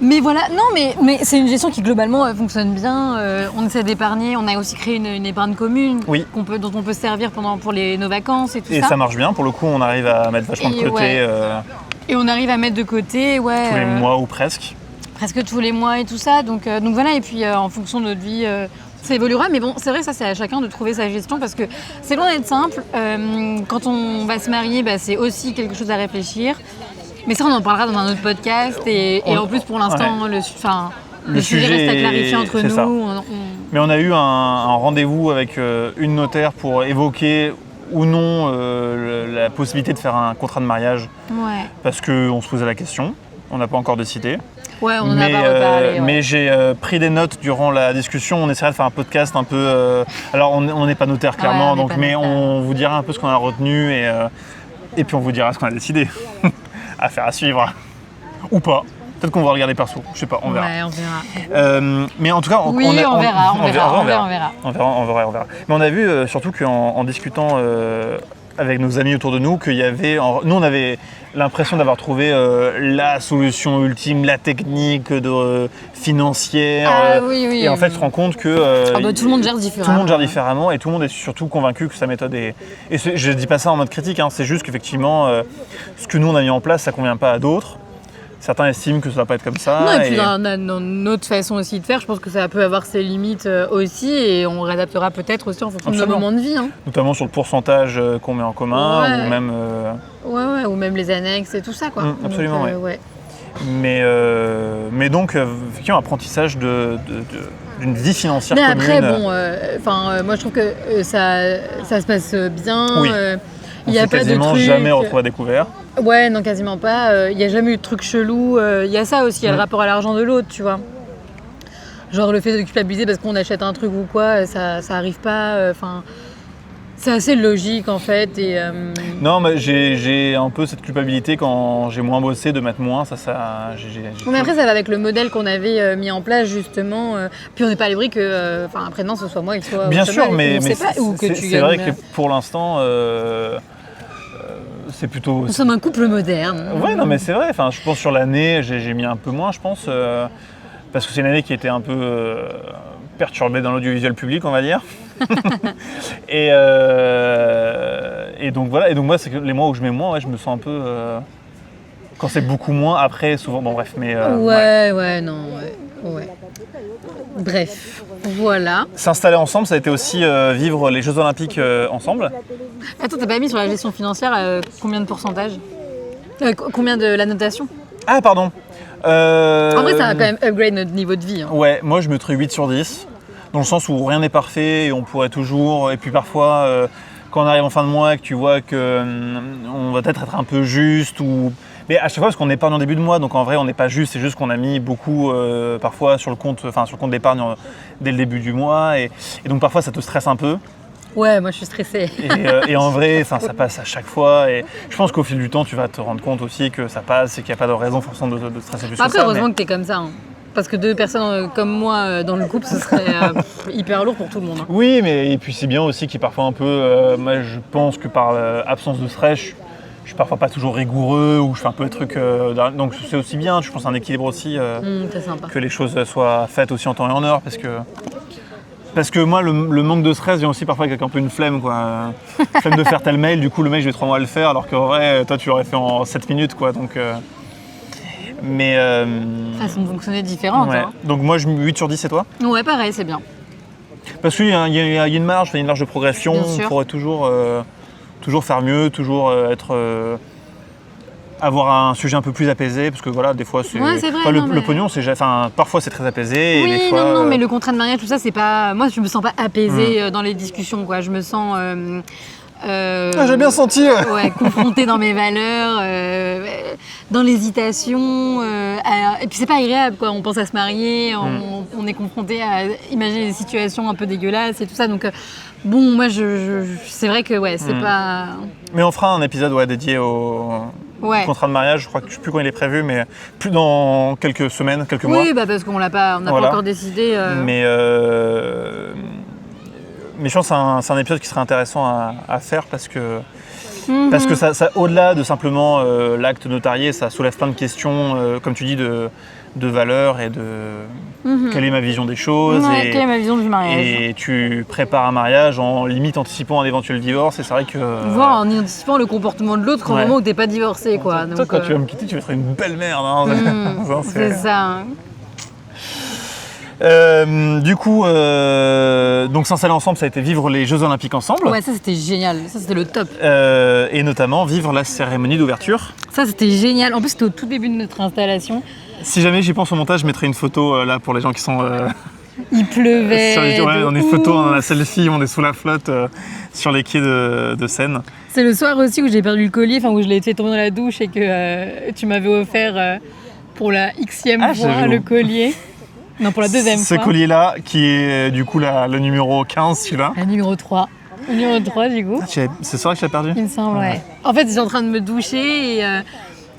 Mais voilà, non, mais c'est une gestion qui globalement fonctionne bien. On essaie d'épargner, on a aussi créé une épargne commune dont on peut se servir pour nos vacances et tout ça. Et ça marche bien, pour le coup, on arrive à mettre vachement de côté. Ouais. Et on arrive à mettre de côté, tous les mois ou presque. Presque tous les mois et tout ça. Donc voilà, et puis en fonction de notre vie, ça évoluera. Mais bon, c'est vrai, ça c'est à chacun de trouver sa gestion parce que c'est loin d'être simple. Quand on va se marier, c'est aussi quelque chose à réfléchir. Mais ça, on en parlera dans un autre podcast. Et en plus, pour l'instant, le sujet reste à clarifier entre nous. Mais on a eu un rendez-vous avec une notaire pour évoquer ou non la possibilité de faire un contrat de mariage. Ouais. Parce qu'on se posait la question. On n'a pas encore décidé. Ouais, on en a pas reparlé. Mais j'ai pris des notes durant la discussion. On essaiera de faire un podcast un peu... alors, on n'est pas notaire, clairement. On vous dira un peu ce qu'on a retenu. Et puis, on vous dira ce qu'on a décidé. Affaire à suivre. Ou pas. Peut-être qu'on va regarder perso. Je sais pas, on verra. Ouais, on verra. Mais en tout cas, on verra. Mais on a vu surtout qu'en discutant avec nos amis autour de nous, qu'il y avait... Nous, on avait l'impression d'avoir trouvé la solution ultime, la technique financière. Oui. Et en fait, tu te rends compte que... tout le monde gère différemment. Tout le monde gère différemment et tout le monde est surtout convaincu que sa méthode est... Et je ne dis pas ça en mode critique, hein, c'est juste qu'effectivement, ce que nous, on a mis en place, ça ne convient pas à d'autres. Certains estiment que ça ne va pas être comme ça. Non, et puis dans notre façon aussi de faire, je pense que ça peut avoir ses limites aussi et on réadaptera peut-être aussi en fonction de nos moments de vie. Hein. Notamment sur le pourcentage qu'on met en commun ou même... ou même les annexes et tout ça, quoi. Absolument, donc, ouais. Mais donc, effectivement, apprentissage d'une vie financière commune. Mais après, moi je trouve que ça se passe bien. Oui. Il n'y a pas de quasiment jamais retrouvé à découvert. Ouais, non, quasiment pas. Il n'y a jamais eu de truc chelou. Il y a ça aussi, il y a le rapport à l'argent de l'autre, tu vois. Genre le fait de culpabiliser parce qu'on achète un truc ou quoi, ça arrive pas. C'est assez logique en fait. Non, mais j'ai un peu cette culpabilité quand j'ai moins bossé de mettre moins. Mais après, ça va avec le modèle qu'on avait mis en place justement. Puis on n'est pas à l'abri que, après non, ce soit moi, il soit. Bien sûr, mais c'est vrai que pour l'instant. C'est plutôt... Nous sommes un couple moderne. Ouais, non, mais c'est vrai. Je pense sur l'année, j'ai mis un peu moins, je pense, parce que c'est une année qui était un peu perturbée dans l'audiovisuel public, on va dire. et donc voilà. Et donc moi, c'est que les mois où je mets moins, je me sens un peu... quand c'est beaucoup moins, après, souvent... Bon, bref, mais... Ouais. Bref, voilà. S'installer ensemble, ça a été aussi vivre les Jeux Olympiques ensemble. Attends, t'as pas mis sur la gestion financière combien de pourcentage combien de la notation? Ah, pardon. En vrai, ça va quand même upgrade notre niveau de vie. Hein. Ouais, moi je mettrais 8 sur 10, dans le sens où rien n'est parfait et on pourrait toujours... Et puis parfois, quand on arrive en fin de mois et que tu vois qu'on va peut-être être un peu juste ou... Mais à chaque fois, parce qu'on épargne en début de mois, donc en vrai, on n'est pas juste, c'est juste qu'on a mis beaucoup parfois sur le compte d'épargne dès le début du mois. Et donc parfois, ça te stresse un peu. Ouais, moi je suis stressée. Et en vrai, ça passe à chaque fois. Et je pense qu'au fil du temps, tu vas te rendre compte aussi que ça passe et qu'il n'y a pas de raison forcément de stresser plus que Après, ça. heureusement que t'es comme ça. Hein. Parce que 2 personnes comme moi dans le couple, ce serait hyper lourd pour tout le monde. Hein. Oui, mais et puis c'est bien aussi qu'il y ait parfois un peu. Moi, je pense que par absence de stress, je suis parfois pas toujours rigoureux ou je fais un peu des trucs. Donc c'est aussi bien. Je pense un équilibre aussi. C'est sympa. Que les choses soient faites aussi en temps et en heure parce que moi le manque de stress vient aussi parfois avec un peu une flemme quoi. Flemme de faire tel mail, du coup le mec je vais 3 mois à le faire alors qu'en vrai toi tu l'aurais fait en 7 minutes quoi donc mais Façon de fonctionner différente. ouais. Hein. Donc moi 8 sur 10 c'est toi? Ouais, pareil, c'est bien. Parce qu'il y a une marge, il y a une marge de progression, Bien on sûr. pourrait toujours faire mieux, toujours avoir un sujet un peu plus apaisé parce que voilà des fois c'est Ouais, c'est vrai, enfin, non, le mais- pognon c'est parfois c'est très apaisé et Oui, des fois non, mais le contrat de mariage, tout ça, c'est pas. Moi, je me sens pas apaisée dans les discussions, quoi. Je me sens. j'ai bien senti Ouais, confrontée dans mes valeurs, dans l'hésitation. Et puis c'est pas agréable, quoi. On pense à se marier, on est confronté à imaginer des situations un peu dégueulasses et tout ça. Donc, bon, moi, c'est vrai que, ouais, c'est pas. Mais on fera un épisode dédié au Ouais. contrat de mariage, je crois que je sais plus quand il est prévu, mais plus dans quelques semaines, quelques mois. Oui, bah parce qu'on n'a pas Voilà. encore décidé. Mais je pense que c'est un épisode qui serait intéressant à faire parce que ça, au-delà de simplement l'acte notarié, ça soulève plein de questions, comme tu dis, de valeurs et de quelle est ma vision des choses. Ouais, quelle est ma vision du mariage? Et tu prépares un mariage en limite anticipant un éventuel divorce et c'est vrai que... Voir en anticipant le comportement de l'autre au moment où t'es pas divorcé, quoi. Toi, Donc, quand tu vas me quitter, tu vas être une belle merde. Hein. c'est ça. Du coup, donc s'installer ensemble, ça a été vivre les Jeux Olympiques ensemble. Ouais, ça c'était génial. Ça c'était le top. Et notamment vivre la cérémonie d'ouverture. Ça c'était génial. En plus, c'était au tout début de notre installation. Si jamais j'y pense au montage, je mettrai une photo là pour les gens qui sont. Il pleuvait. On est photo, on a la selfie, on est sous la flotte sur les quais de Seine. C'est le soir aussi où j'ai perdu le collier, où je l'ai fait tomber dans la douche et que tu m'avais offert pour la Xème fois j'avoue. le collier. Non, pour la 2e Ce fois. collier-là, qui est du coup le numéro 15, celui-là. La numéro 3. Le numéro 3 du coup. C'est vrai que je l'ai perdu. Il me semble, ouais. En fait, j'étais en train de me doucher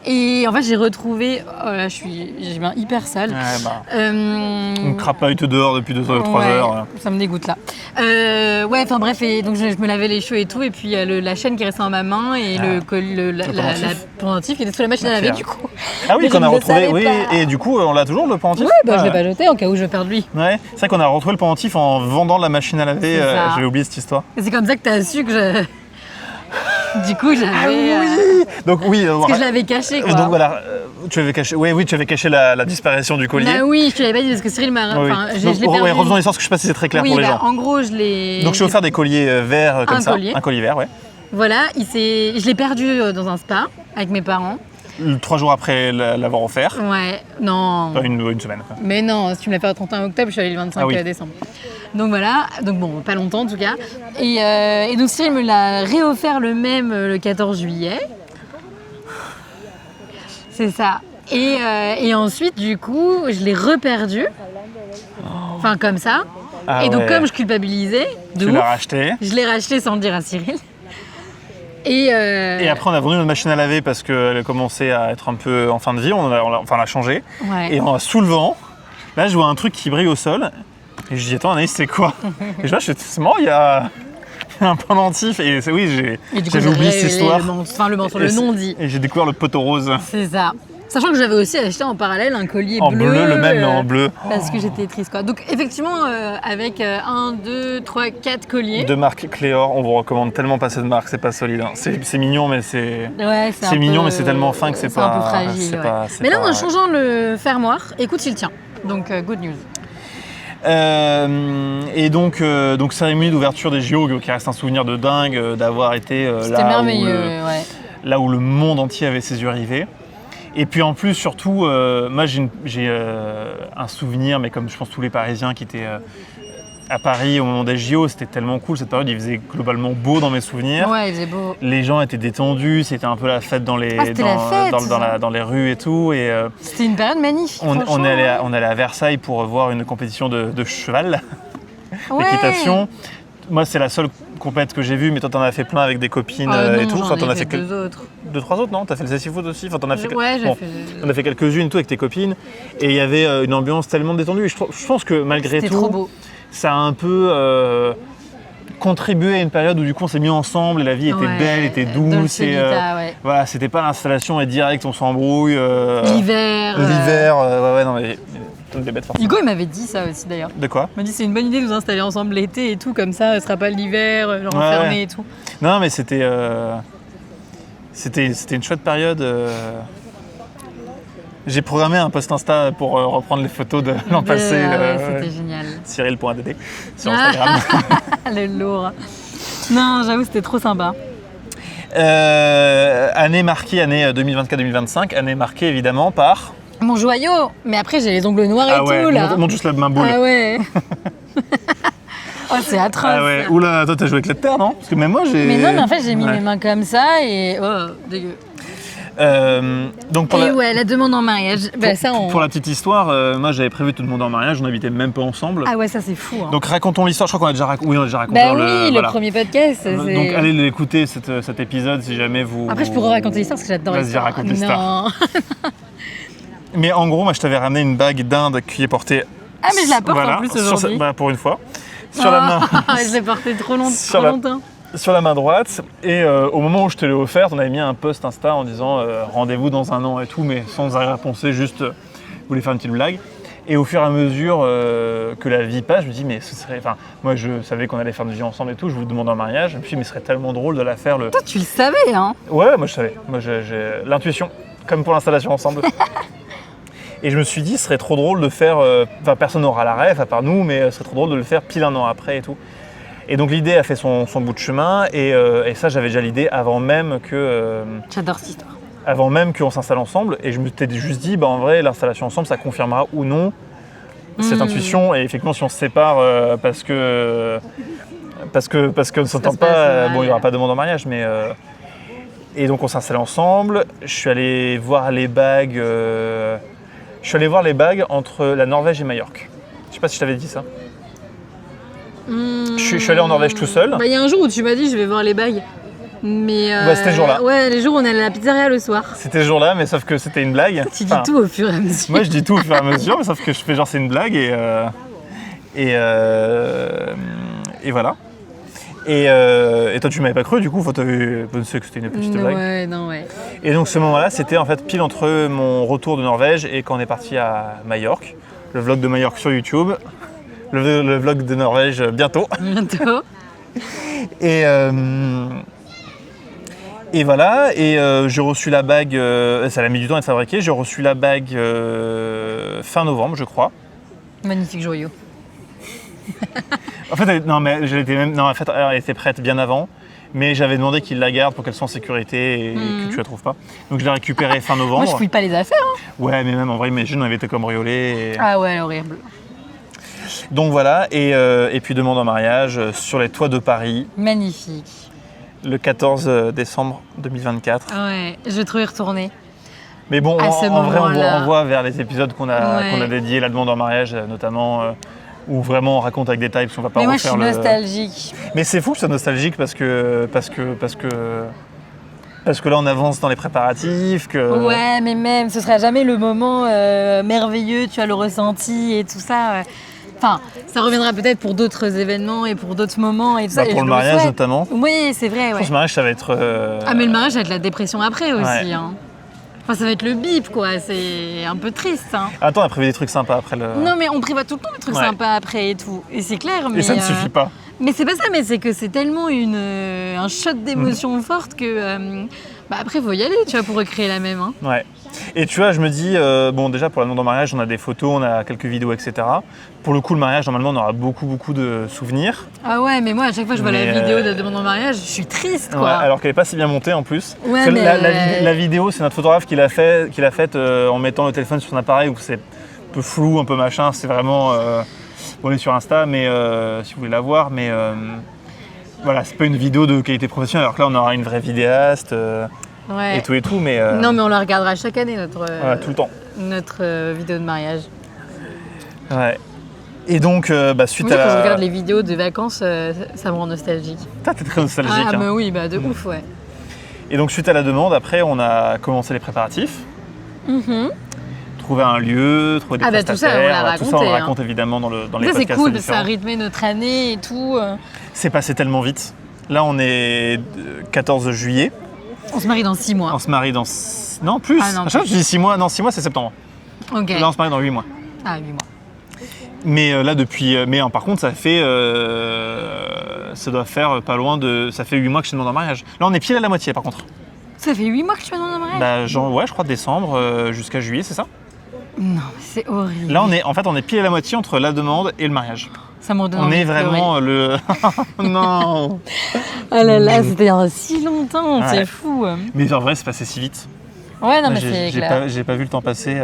et en fait, j'ai retrouvé. Oh là, j'ai main hyper sale. Ouais, bah, on crapaille dehors depuis 2-3 ouais, heures. Ça me dégoûte là. Ouais, enfin bref, et donc je me lavais les cheveux et tout, et puis la chaîne qui restait dans ma main et la pendentif qui était sous la machine à laver du coup. Ah oui, Mais qu'on je a ne le retrouvé. savais Oui, pas. et du coup, on l'a toujours le pendentif. Ouais, bah je l'ai pas jeté en cas où je perds lui. Ouais, c'est vrai qu'on a retrouvé le pendentif en vendant la machine à laver. C'est ça. J'avais oublié cette histoire. Et c'est comme ça que t'as su que je. Du coup, j'avais. Ah oui. Donc oui. Parce que je l'avais caché quoi. Donc voilà, tu avais caché. Oui, tu avais caché la disparition du collier. Bah oui, je te l'avais pas dit parce que Cyril m'a. Oui. Enfin, je Donc, l'ai perdu. revenons à l'histoire parce que je sais pas si c'est très clair oui, pour les bah, gens. en gros, je l'ai. Donc je t'ai offert des colliers verts comme Un ça. collier. Un collier vert, ouais. Voilà, je l'ai perdu dans un spa avec mes parents. 3 jours après l'avoir offert. Ouais, non. Enfin, une semaine. Quoi. Mais non, si tu me l'as fait le 31 octobre, je suis allée le 25 Ah oui. décembre. Donc voilà, donc bon, pas longtemps en tout cas. Et donc Cyril me l'a réoffert le même le 14 juillet. C'est ça. Et ensuite, du coup, je l'ai reperdu. Enfin, comme ça. Ah et donc, ouais. comme je culpabilisais, Tu l'as racheté. je l'ai racheté sans le dire à Cyril. Et après, on a vendu notre machine à laver parce qu'elle commençait à être un peu en fin de vie. On l'a changée. ouais. Et en la soulevant, là, je vois un truc qui brille au sol. Et je dis, attends, Anaïs, c'est quoi? Et je vois, c'est marrant, il y a un pendentif. Et oui, Et du coup, j'avais oublié cette histoire. le nom dit. Et j'ai découvert le poteau rose. C'est ça. Sachant que j'avais aussi acheté en parallèle un collier En bleu, le même, mais en bleu. Parce que j'étais triste, quoi. Donc, effectivement, avec 1, 2, 3, 4 colliers. De marque Cléor, on vous recommande tellement pas cette marque, c'est pas solide. Hein. C'est mignon, mais c'est. Ouais, C'est mignon, mais c'est tellement fin que c'est pas. un peu fragile. c'est Ouais. pas- c'est Mais là, pas- en changeant le fermoir, écoute, il tient. Donc, good news. Et donc cérémonie d'ouverture des JO qui reste un souvenir de dingue d'avoir été C'était merveilleux, ouais. là où le monde entier avait ses yeux rivés. Et puis en plus, surtout, moi j'ai un souvenir, mais comme je pense tous les Parisiens qui étaient à Paris au moment des JO, c'était tellement cool cette période, il faisait globalement beau dans mes souvenirs. Ouais, il faisait beau. Les gens étaient détendus, c'était un peu la fête dans les, c'était la fête, dans les rues et tout. Et, C'était une période magnifique. on est allé à Versailles pour voir une compétition de cheval, d'équitation. Moi, c'est la seule compètes que j'ai vues, mais toi t'en as fait plein avec des copines Non, et tout. j'en T'en ai as fait fait 2 autres. 2-3 autres, non? T'as fait le Sassy-Foot aussi? Enfin, t'en as fait Ouais, j'ai bon, fait... t'en as fait quelques-unes et tout avec tes copines. Et il y avait une ambiance tellement détendue. Et je pense que malgré C'était tout, trop beau. ça a un peu contribué à une période où du coup on s'est mis ensemble et la vie était Ouais, belle, était douce. Dolce Et Vita, ouais. voilà, c'était pas l'installation et direct on s'embrouille. L'hiver. L'hiver, ouais, non mais des bêtes fortes. Hugo, il m'avait dit ça aussi d'ailleurs. De quoi? Il m'a dit c'est une bonne idée de nous installer ensemble l'été et tout, comme ça, ce sera pas l'hiver, genre Ouais, enfermé ouais. et tout. Non, mais c'était une chouette période. J'ai programmé un post Insta pour reprendre les photos de l'an passé. C'était génial. Cyril.dd sur Instagram. Le lourd. Non, j'avoue, c'était trop sympa. Année marquée, année 2024-2025. Année marquée évidemment par... Mon joyau. Mais après, j'ai les ongles noirs et tout, là. montre juste la main boule. Ah ouais. Oh, c'est atroce. Ah ouais. Oula, toi t'as joué avec la terre, non? Parce que même moi j'ai... Mais non, mais en fait, j'ai mis Ouais. mes mains comme ça et... Oh, dégueu. Donc pour Et la... ouais, la demande en mariage. Bah, ça, on... Pour la petite histoire, moi j'avais prévu de te demander en mariage, on n'habitait même pas ensemble. Ah ouais, ça, c'est fou. Hein. Donc racontons l'histoire, je crois qu'on a déjà raconté. Oui, on a déjà raconté. Bah dans oui, le voilà. premier podcast. c'est- Donc allez l'écouter cet épisode si jamais vous... Après, je pourrais raconter l'histoire parce que j'adore Vas-y, l'histoire. raconte l'histoire. Non. Mais en gros, moi je t'avais ramené une bague d'Inde qui est portée... Ah, mais je la porte en plus sur aujourd'hui. pour une fois. Sur la main... Je l'ai porté trop Sur la- longtemps. sur la main droite, et au moment où je te l'ai offert, on avait mis un post Insta en disant rendez-vous dans un an et tout, mais sans arrière-pensée, juste je voulais faire une petite blague. Et au fur et à mesure que la vie passe, je me dis mais ce serait, enfin moi je savais qu'on allait faire une vie ensemble et tout, je vous demande en mariage, je me suis dit mais ce serait tellement drôle de la faire le... Toi, tu le savais, hein? Ouais, moi je savais, moi j'ai l'intuition, comme pour l'installation ensemble. Et je me suis dit ce serait trop drôle de faire, enfin personne n'aura la rêve à part nous, mais ce serait trop drôle de le faire pile un an après et tout. Et donc l'idée a fait son bout de chemin et ça j'avais déjà l'idée avant même que J'adore cette histoire. avant même qu'on s'installe ensemble et je me t'ai juste dit bah en vrai l'installation ensemble ça confirmera ou non cette intuition et effectivement si on se sépare parce que on ne s'entend se passe pas mal. bon il n'y aura pas de demande en mariage mais et donc on s'est installé ensemble, je suis allé voir les bagues entre la Norvège et Majorque. Je sais pas si je t'avais dit ça. Je suis allé en Norvège tout seul. Bah, il y a un jour où tu m'as dit je vais voir les bagues. Mais Ouais, c'était ce jour-là. Ouais, les jours où on allait à la pizzeria le soir. C'était ce jour-là, mais sauf que c'était une blague. Tu dis Enfin, tout au fur et à mesure. moi, je dis tout au fur et à mesure, mais sauf que je fais genre c'est une blague et voilà. Et toi, tu m'avais pas cru, du coup, tu avais pensé que c'était une petite blague. Ouais, non, ouais. Et donc, ce moment-là, c'était en fait pile entre mon retour de Norvège et quand on est parti à Majorque. Le vlog de Majorque sur YouTube. Le vlog de Norvège bientôt. Bientôt. Et voilà, et j'ai reçu la bague, ça a mis du temps à être fabriqué, j'ai reçu la bague fin novembre, je crois. Magnifique joyau. En fait, elle était prête bien avant, mais j'avais demandé qu'il la garde pour qu'elle soit en sécurité et que tu la trouves pas. Donc je l'ai récupérée fin novembre. Moi, je fouille pas les affaires. Hein. Ouais, mais même en vrai, imagine, on avait été cambriolés. Ah ouais, horrible. Donc voilà, et puis demande en mariage sur les toits de Paris, Magnifique. le 14 décembre 2024. Ouais, je vais trop y retourner. Mais bon, À ce en vrai, on vous moment-là. renvoie vers les épisodes qu'on a Ouais. dédiés, la demande en mariage notamment, où vraiment on raconte avec détail, parce qu'on va pas Mais moi, je refaire suis le... nostalgique. Mais c'est fou que ce soit nostalgique parce que là on avance dans les préparatifs, que... Ouais, mais même, ce sera jamais le moment merveilleux, tu as le ressenti et tout ça. Enfin, ça reviendra peut-être pour d'autres événements et pour d'autres moments et tout ça. Bah, et pour je le me mariage souhaite. notamment. Oui, c'est vrai, Je pense ouais. que ce mariage ça va être... Ah, mais le mariage, ça va être la dépression après aussi. Ouais. Hein. Enfin, ça va être le bip, quoi. C'est un peu triste. Hein. Attends, on a prévu des trucs sympas après le... Non, mais on prévoit tout le temps des trucs Ouais. sympas après et tout. Et c'est clair, mais. Et ça ne suffit pas. Mais c'est pas ça, mais c'est que c'est tellement un shot d'émotion forte que. Bah après, faut y aller, tu vois, pour recréer la même. Hein. Ouais. Et tu vois, je me dis, bon déjà pour la demande en mariage, on a des photos, on a quelques vidéos, etc. Pour le coup, le mariage, normalement, on aura beaucoup de souvenirs. Ah ouais, mais moi, à chaque fois que je vois Mais, la vidéo de la demande en mariage, je suis triste, quoi. Ouais, alors qu'elle n'est pas si bien montée en plus. Ouais, Parce que mais- la vidéo, c'est notre photographe qui l'a faite en mettant le téléphone sur son appareil où c'est un peu flou, un peu machin. C'est vraiment... on est sur Insta, mais si vous voulez la voir, mais voilà, c'est pas une vidéo de qualité professionnelle. Alors que là, on aura une vraie vidéaste Ouais. et tout, mais... Non, mais on la regardera chaque année, voilà, tout le temps. notre vidéo de mariage. Ouais. Et donc, suite Moi, à quand je la... regarde les vidéos de vacances, ça me rend nostalgique. T'es très nostalgique. Ah, hein. mais oui, bah de ouf, ouais. Et donc, suite à la demande, après, on a commencé les préparatifs. Trouver un lieu, trouver des tout ça, on l'a prestataires. Tout ça, on le raconté, raconte évidemment dans les Ça, podcasts c'est cool, ça différents. a rythmé notre année et tout. C'est passé tellement vite. Là, on est 14 juillet. On se marie dans 6 mois. On se marie dans... Non, plus. Ah, non, À chaque fois, je dis 6 mois. Non, 6 mois, c'est septembre. Ok. Là, on se marie dans 8 mois. Ah, 8 mois. Mais là, depuis... Mais par contre, ça fait... ça doit faire pas loin de... Ça fait 8 mois que je te demande en mariage. Là, on est pile à la moitié, par contre. Ça fait 8 mois que tu vas dans un mariage Ouais, je crois décembre jusqu'à juillet, c'est ça? Non, c'est horrible. Là, on est pile à la moitié entre la demande et le mariage. Ça me redonne On envie est de pleurer. vraiment le... Non. Ah là là, c'était il y a si longtemps, Ouais. c'est fou. Mais en vrai, c'est passé si vite. Ouais, non, Moi, mais c'est clair. j'ai pas vu le temps passer.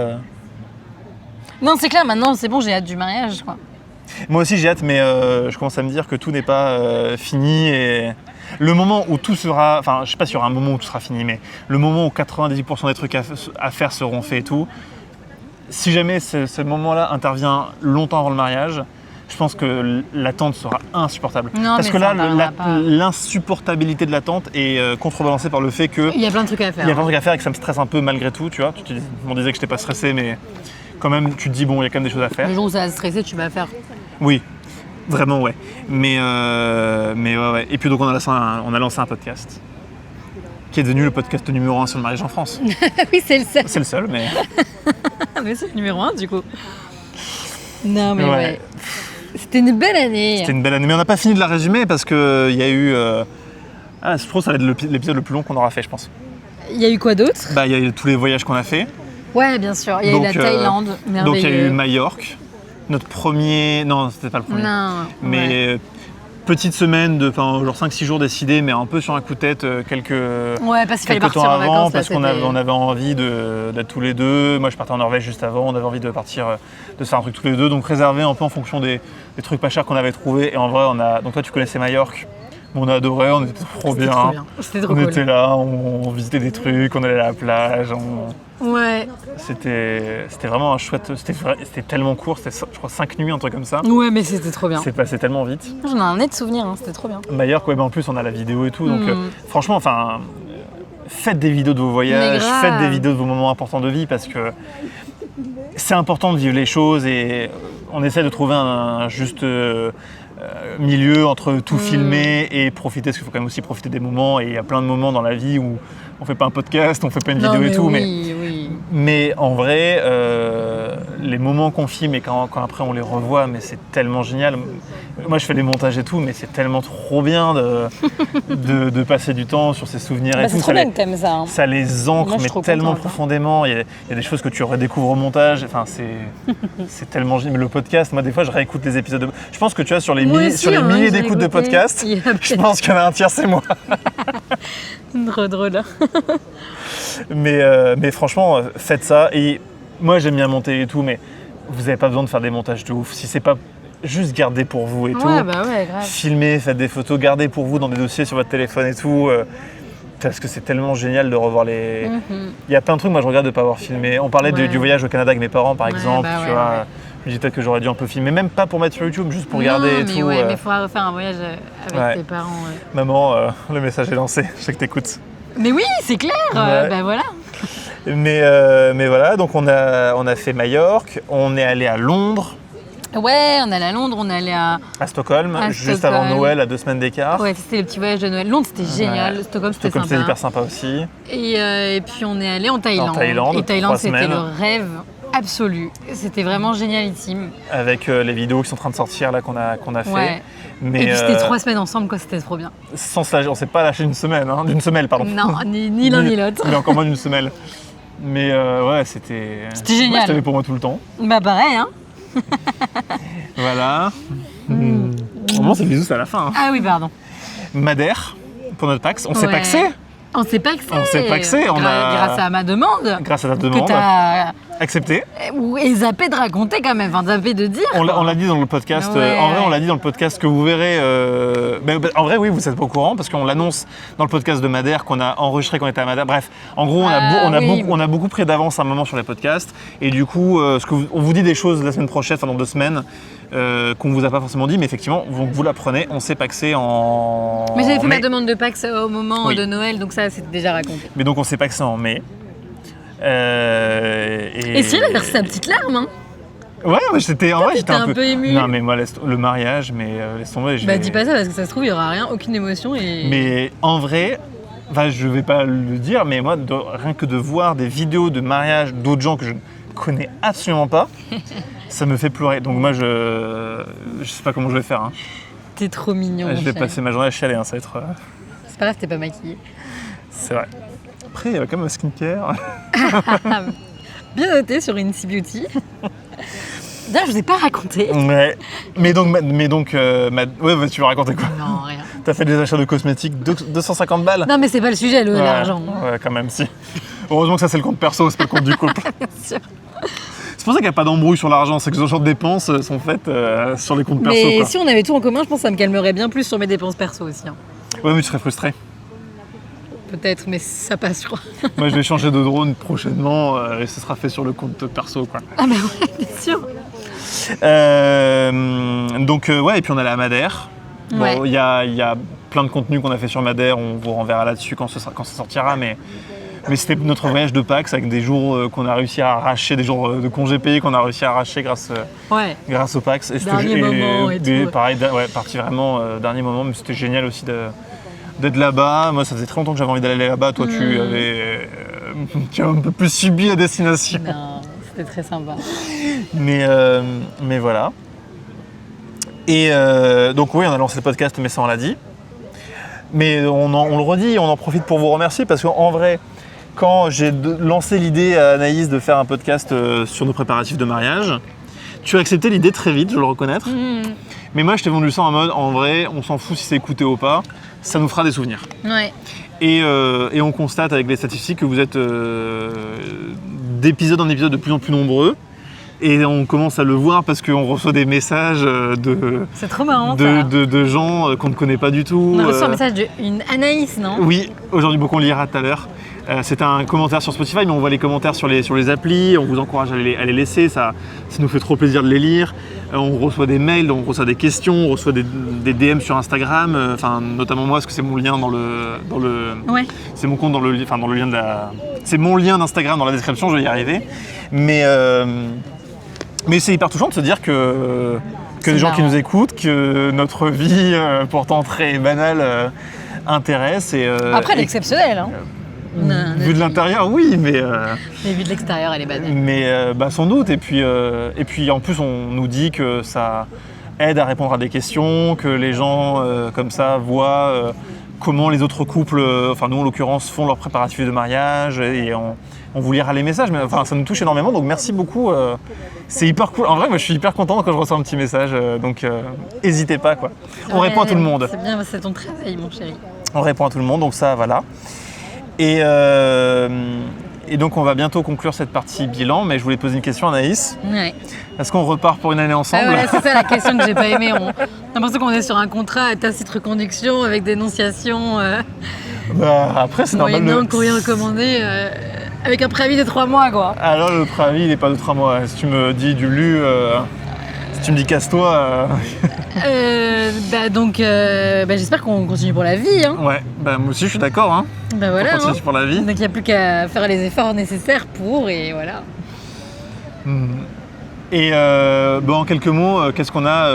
Non, c'est clair, maintenant, c'est bon, j'ai hâte du mariage, quoi. Moi aussi, j'ai hâte, mais je commence à me dire que tout n'est pas fini. Et le moment où tout sera... Enfin, je sais pas s'il y aura un moment où tout sera fini, mais le moment où 98% des trucs à faire seront faits et tout, si jamais ce moment-là intervient longtemps avant le mariage, je pense que l'attente sera insupportable. Non, Parce mais que ça, là, on parlera pas. l'insupportabilité de l'attente est contrebalancée par le fait que Il y a plein de trucs à faire. il y a plein de trucs à faire et que ça me stresse un peu malgré tout, tu vois. On disait que je n'étais pas stressé, mais quand même, tu te dis, bon, il y a quand même des choses à faire. Le jour où ça va stresser, tu vas faire. Oui, vraiment, ouais. Mais ouais. Et puis donc, on a lancé un podcast qui est devenu le podcast numéro 1 sur le mariage en France. Oui, c'est le seul. C'est le seul, mais... Mais c'est le numéro 1, du coup. Non, mais Ouais. ouais. C'était une belle année. C'était une belle année. Mais on n'a pas fini de la résumer parce qu'il y a eu... je trouve que ça va être l'épisode le plus long qu'on aura fait, je pense. Il y a eu quoi d'autre? Il y a eu tous les voyages qu'on a fait. Ouais, bien sûr. Il y a eu la Thaïlande, merveilleux. Donc il y a eu Majorque, notre premier... Non, c'était pas le premier. Non. Mais ouais. Petite semaine de genre 5-6 jours décidés, mais un peu sur un coup de tête quelques Ouais, parce qu'il fallait temps partir en avant, vacances. parce là, qu'on c'était- on avait envie d'être tous les deux. Moi, je partais en Norvège juste avant, on avait envie de partir, de se faire un truc tous les deux, donc réservé un peu en fonction des trucs pas chers qu'on avait trouvés. Et en vrai, donc toi, tu connaissais Majorque, on a adoré, on était trop C'était bien. trop bien. C'était trop On cool. était là, on visitait des trucs, on allait à la plage. Ouais. C'était vraiment un chouette. C'était tellement court, c'était je crois 5 nuits, un truc comme ça. Ouais, mais c'était trop bien. C'est passé tellement vite. J'en ai un net souvenir, hein, c'était trop bien. Majorque, ouais, mais en plus on a la vidéo et tout, donc franchement, faites des vidéos de vos voyages, Mais grave. faites des vidéos de vos moments importants de vie parce que c'est important de vivre les choses et on essaie de trouver un juste milieu entre tout filmer et profiter, parce qu'il faut quand même aussi profiter des moments et il y a plein de moments dans la vie où on fait pas un podcast, on fait pas une Non, vidéo mais et tout, oui. mais en vrai, les moments qu'on filme et quand après on les revoit, mais c'est tellement génial. Moi je fais des montages et tout, mais c'est tellement trop bien de passer du temps sur ces souvenirs et Bah, tout. c'est trop bien que t'aimes ça. Hein. Ça les ancre, Moi, je suis mais trop tellement contente. profondément. Il y a des choses que tu redécouvres au montage. Enfin, c'est tellement génial. Mais le podcast, moi des fois je réécoute les épisodes. Je pense que tu vois, sur les Moi aussi, hein, milliers j'ai d'écoutes de écouté. podcasts, Il y a je pense qu'il y en a un tiers, c'est moi. Trop drôle. Mais franchement, faites ça. Et moi, j'aime bien monter et tout, mais vous n'avez pas besoin de faire des montages de ouf. Si c'est pas juste garder pour vous et tout, Ouais, bah ouais, grave. filmez, faites des photos, gardez pour vous dans des dossiers sur votre téléphone et tout. Parce que c'est tellement génial de revoir les. Il y a plein de trucs, moi je regarde de ne pas avoir filmé. On parlait Ouais. du voyage au Canada avec mes parents, par Ouais, exemple. bah Tu ouais, vois, ouais. je me dis peut-être que j'aurais dû un peu filmer, même pas pour mettre sur YouTube, juste pour regarder et mais tout. ouais, mais il faudra refaire un voyage avec Ouais. tes parents. Ouais. Maman, le message est lancé, je sais que t'écoutes. Mais oui, c'est clair. Ouais. Bah voilà. Mais voilà, donc on a fait Majorque, on est allé à Londres, Ouais, on est allé à Londres, on est allé à. à Stockholm, À juste Stockholm. avant Noël, à 2 semaines d'écart. Ouais, c'était le petit voyage de Noël. Londres, c'était génial. Ouais. Stockholm, c'était Stockholm, c'était sympa. hyper sympa aussi. Et puis on est allé en Thaïlande. En Thaïlande, Et Thaïlande, 3 c'était semaines. le rêve absolu. C'était vraiment génialissime. Avec les vidéos qui sont en train de sortir là qu'on a fait. Ouais. Mais Et puis c'était 3 semaines ensemble, quoi. C'était trop bien. sans se lâcher, on s'est pas lâché d'une semelle, pardon. Non, ni l'un ni l'autre. Mais encore moins d'une semelle. Mais ouais, c'était. C'était génial. Ouais, c'était pour moi tout le temps. Bah pareil, hein. Voilà. Vraiment, c'est le bisou, c'est à la fin. Hein. Ah oui, pardon. Madère, pour notre Pax. On s'est Ouais. paxé On s'est paxé. On s'est paxé, on a- Grâce à ma demande. grâce à ta Que demande. t'as accepté. Et zapper de raconter quand même, enfin zapper de dire. On l'a dit dans le podcast. Ouais. En vrai, on l'a dit dans le podcast que vous verrez. En vrai, oui, vous n'êtes pas au courant parce qu'on l'annonce dans le podcast de Madère qu'on a enregistré quand on était à Madère. Bref, en gros, on a beaucoup pris d'avance à un moment sur les podcasts. Et du coup, on vous dit des choses la semaine prochaine, enfin dans 2 semaines, qu'on vous a pas forcément dit. Mais effectivement, vous l'apprenez. On s'est paxé en. Mais j'avais fait mai. ma demande de Pax au moment Oui. de Noël, donc ça c'était déjà raconté. Mais donc on s'est paxé en mai. Et Cyril a versé sa petite larme, hein. Ouais, j'étais un peu ému. Non, mais moi, le mariage, laisse tomber. Bah dis pas ça parce que ça se trouve il y aura rien, aucune émotion et. Mais en vrai, je vais pas le dire, mais moi, rien que de voir des vidéos de mariage d'autres gens que je ne connais absolument pas, ça me fait pleurer. Donc moi, je sais pas comment je vais faire. Hein. T'es trop mignon. Je vais passer ma journée à chialer, hein, ça va être. C'est pas grave, t'es pas maquillée. C'est vrai. Après, il y a quand même un skincare. Bien noté sur Incy Beauty. D'ailleurs, je vous ai pas raconté. Mais donc, ouais, tu vas raconter quoi? Non, rien. T'as fait des achats de cosmétiques, 250 balles? Non, mais c'est pas le sujet, Ouais, l'argent. Ouais, quand même, si. Heureusement que ça, c'est le compte perso, c'est pas le compte du couple. Bien sûr. C'est pour ça qu'il n'y a pas d'embrouille sur l'argent, c'est que ce genre de dépenses sont faites sur les comptes perso. Mais Quoi. si on avait tout en commun, je pense que ça me calmerait bien plus sur mes dépenses perso aussi. Hein. Ouais, mais tu serais frustré. Peut-être, mais ça passe, je crois. Moi, je vais changer de drone prochainement et ce sera fait sur le compte perso, quoi. Ah, bah ouais, bien sûr. Ouais, et puis on est allé à Madère. Ouais. Bon, il y a plein de contenus qu'on a fait sur Madère, on vous renverra là-dessus quand ça sortira, mais c'était notre voyage de Pâques avec des jours qu'on a réussi à arracher, des jours de congés payés qu'on a réussi à arracher grâce au Pâques. Dernier moment et tout. Pareil, parti vraiment dernier moment, mais c'était génial aussi d'être là-bas. Moi, ça faisait très longtemps que j'avais envie d'aller là-bas. Toi, tu as un peu plus subi la destination. Non, c'était très sympa. Mais voilà. Et donc oui, on a lancé le podcast, mais ça on l'a dit. Mais on le redit, on en profite pour vous remercier parce qu'en vrai, quand j'ai lancé l'idée à Anaïs de faire un podcast sur nos préparatifs de mariage, tu as accepté l'idée très vite, je dois le reconnaître. Mais moi, je t'ai vendu ça en mode, en vrai, on s'en fout si c'est écouté ou pas, ça nous fera des souvenirs. Ouais. Et on constate avec les statistiques que vous êtes d'épisode en épisode de plus en plus nombreux. Et on commence à le voir parce qu'on reçoit des messages C'est trop marrant, ça. de gens qu'on ne connaît pas du tout. On a reçu un message d'une Anaïs, non? Oui, aujourd'hui, beaucoup on lira tout à l'heure. C'est un commentaire sur Spotify, mais on voit les commentaires sur les applis. On vous encourage à les laisser, ça nous fait trop plaisir de les lire. On reçoit des mails, on reçoit des questions, on reçoit des DM sur Instagram. Notamment moi, parce que c'est mon lien dans le Ouais. c'est mon compte dans le lien de la. C'est mon lien d'Instagram dans la description, je vais y arriver. Mais c'est hyper touchant de se dire que des gens qui nous écoutent, que notre vie, pourtant très banale, intéresse. Après, elle est exceptionnelle. Hein. Vu de l'intérieur, oui, mais vu de l'extérieur, elle est banale. Mais sans doute. Et puis en plus, on nous dit que ça aide à répondre à des questions, que les gens comme ça voient comment les autres couples, nous en l'occurrence, font leurs préparatifs de mariage. Et on vous lira les messages, mais ça nous touche énormément, donc merci beaucoup. C'est hyper cool. En vrai, moi, je suis hyper content quand je reçois un petit message, donc n'hésitez pas, quoi. On répond à tout le monde. C'est bien, c'est ton travail, mon chéri. On répond à tout le monde, donc ça, voilà. Et donc, on va bientôt conclure cette partie bilan, mais je voulais poser une question à Anaïs. Ouais. Est-ce qu'on repart pour une année ensemble? Ouais, c'est ça la question que j'ai pas aimée. On a l'impression qu'on est sur un contrat à tacite reconduction avec dénonciation. Après, c'est normal. Moyennant courrier recommandé. Avec un préavis de 3 mois, quoi. Alors, le préavis, il n'est pas de 3 mois. Si tu me dis du lu, si tu me dis casse-toi. J'espère qu'on continue pour la vie. Hein. Ouais, moi aussi, je suis d'accord. Hein. Voilà. On continue pour la vie. Donc, il n'y a plus qu'à faire les efforts nécessaires pour, et voilà. Et en quelques mots, qu'est-ce qu'on a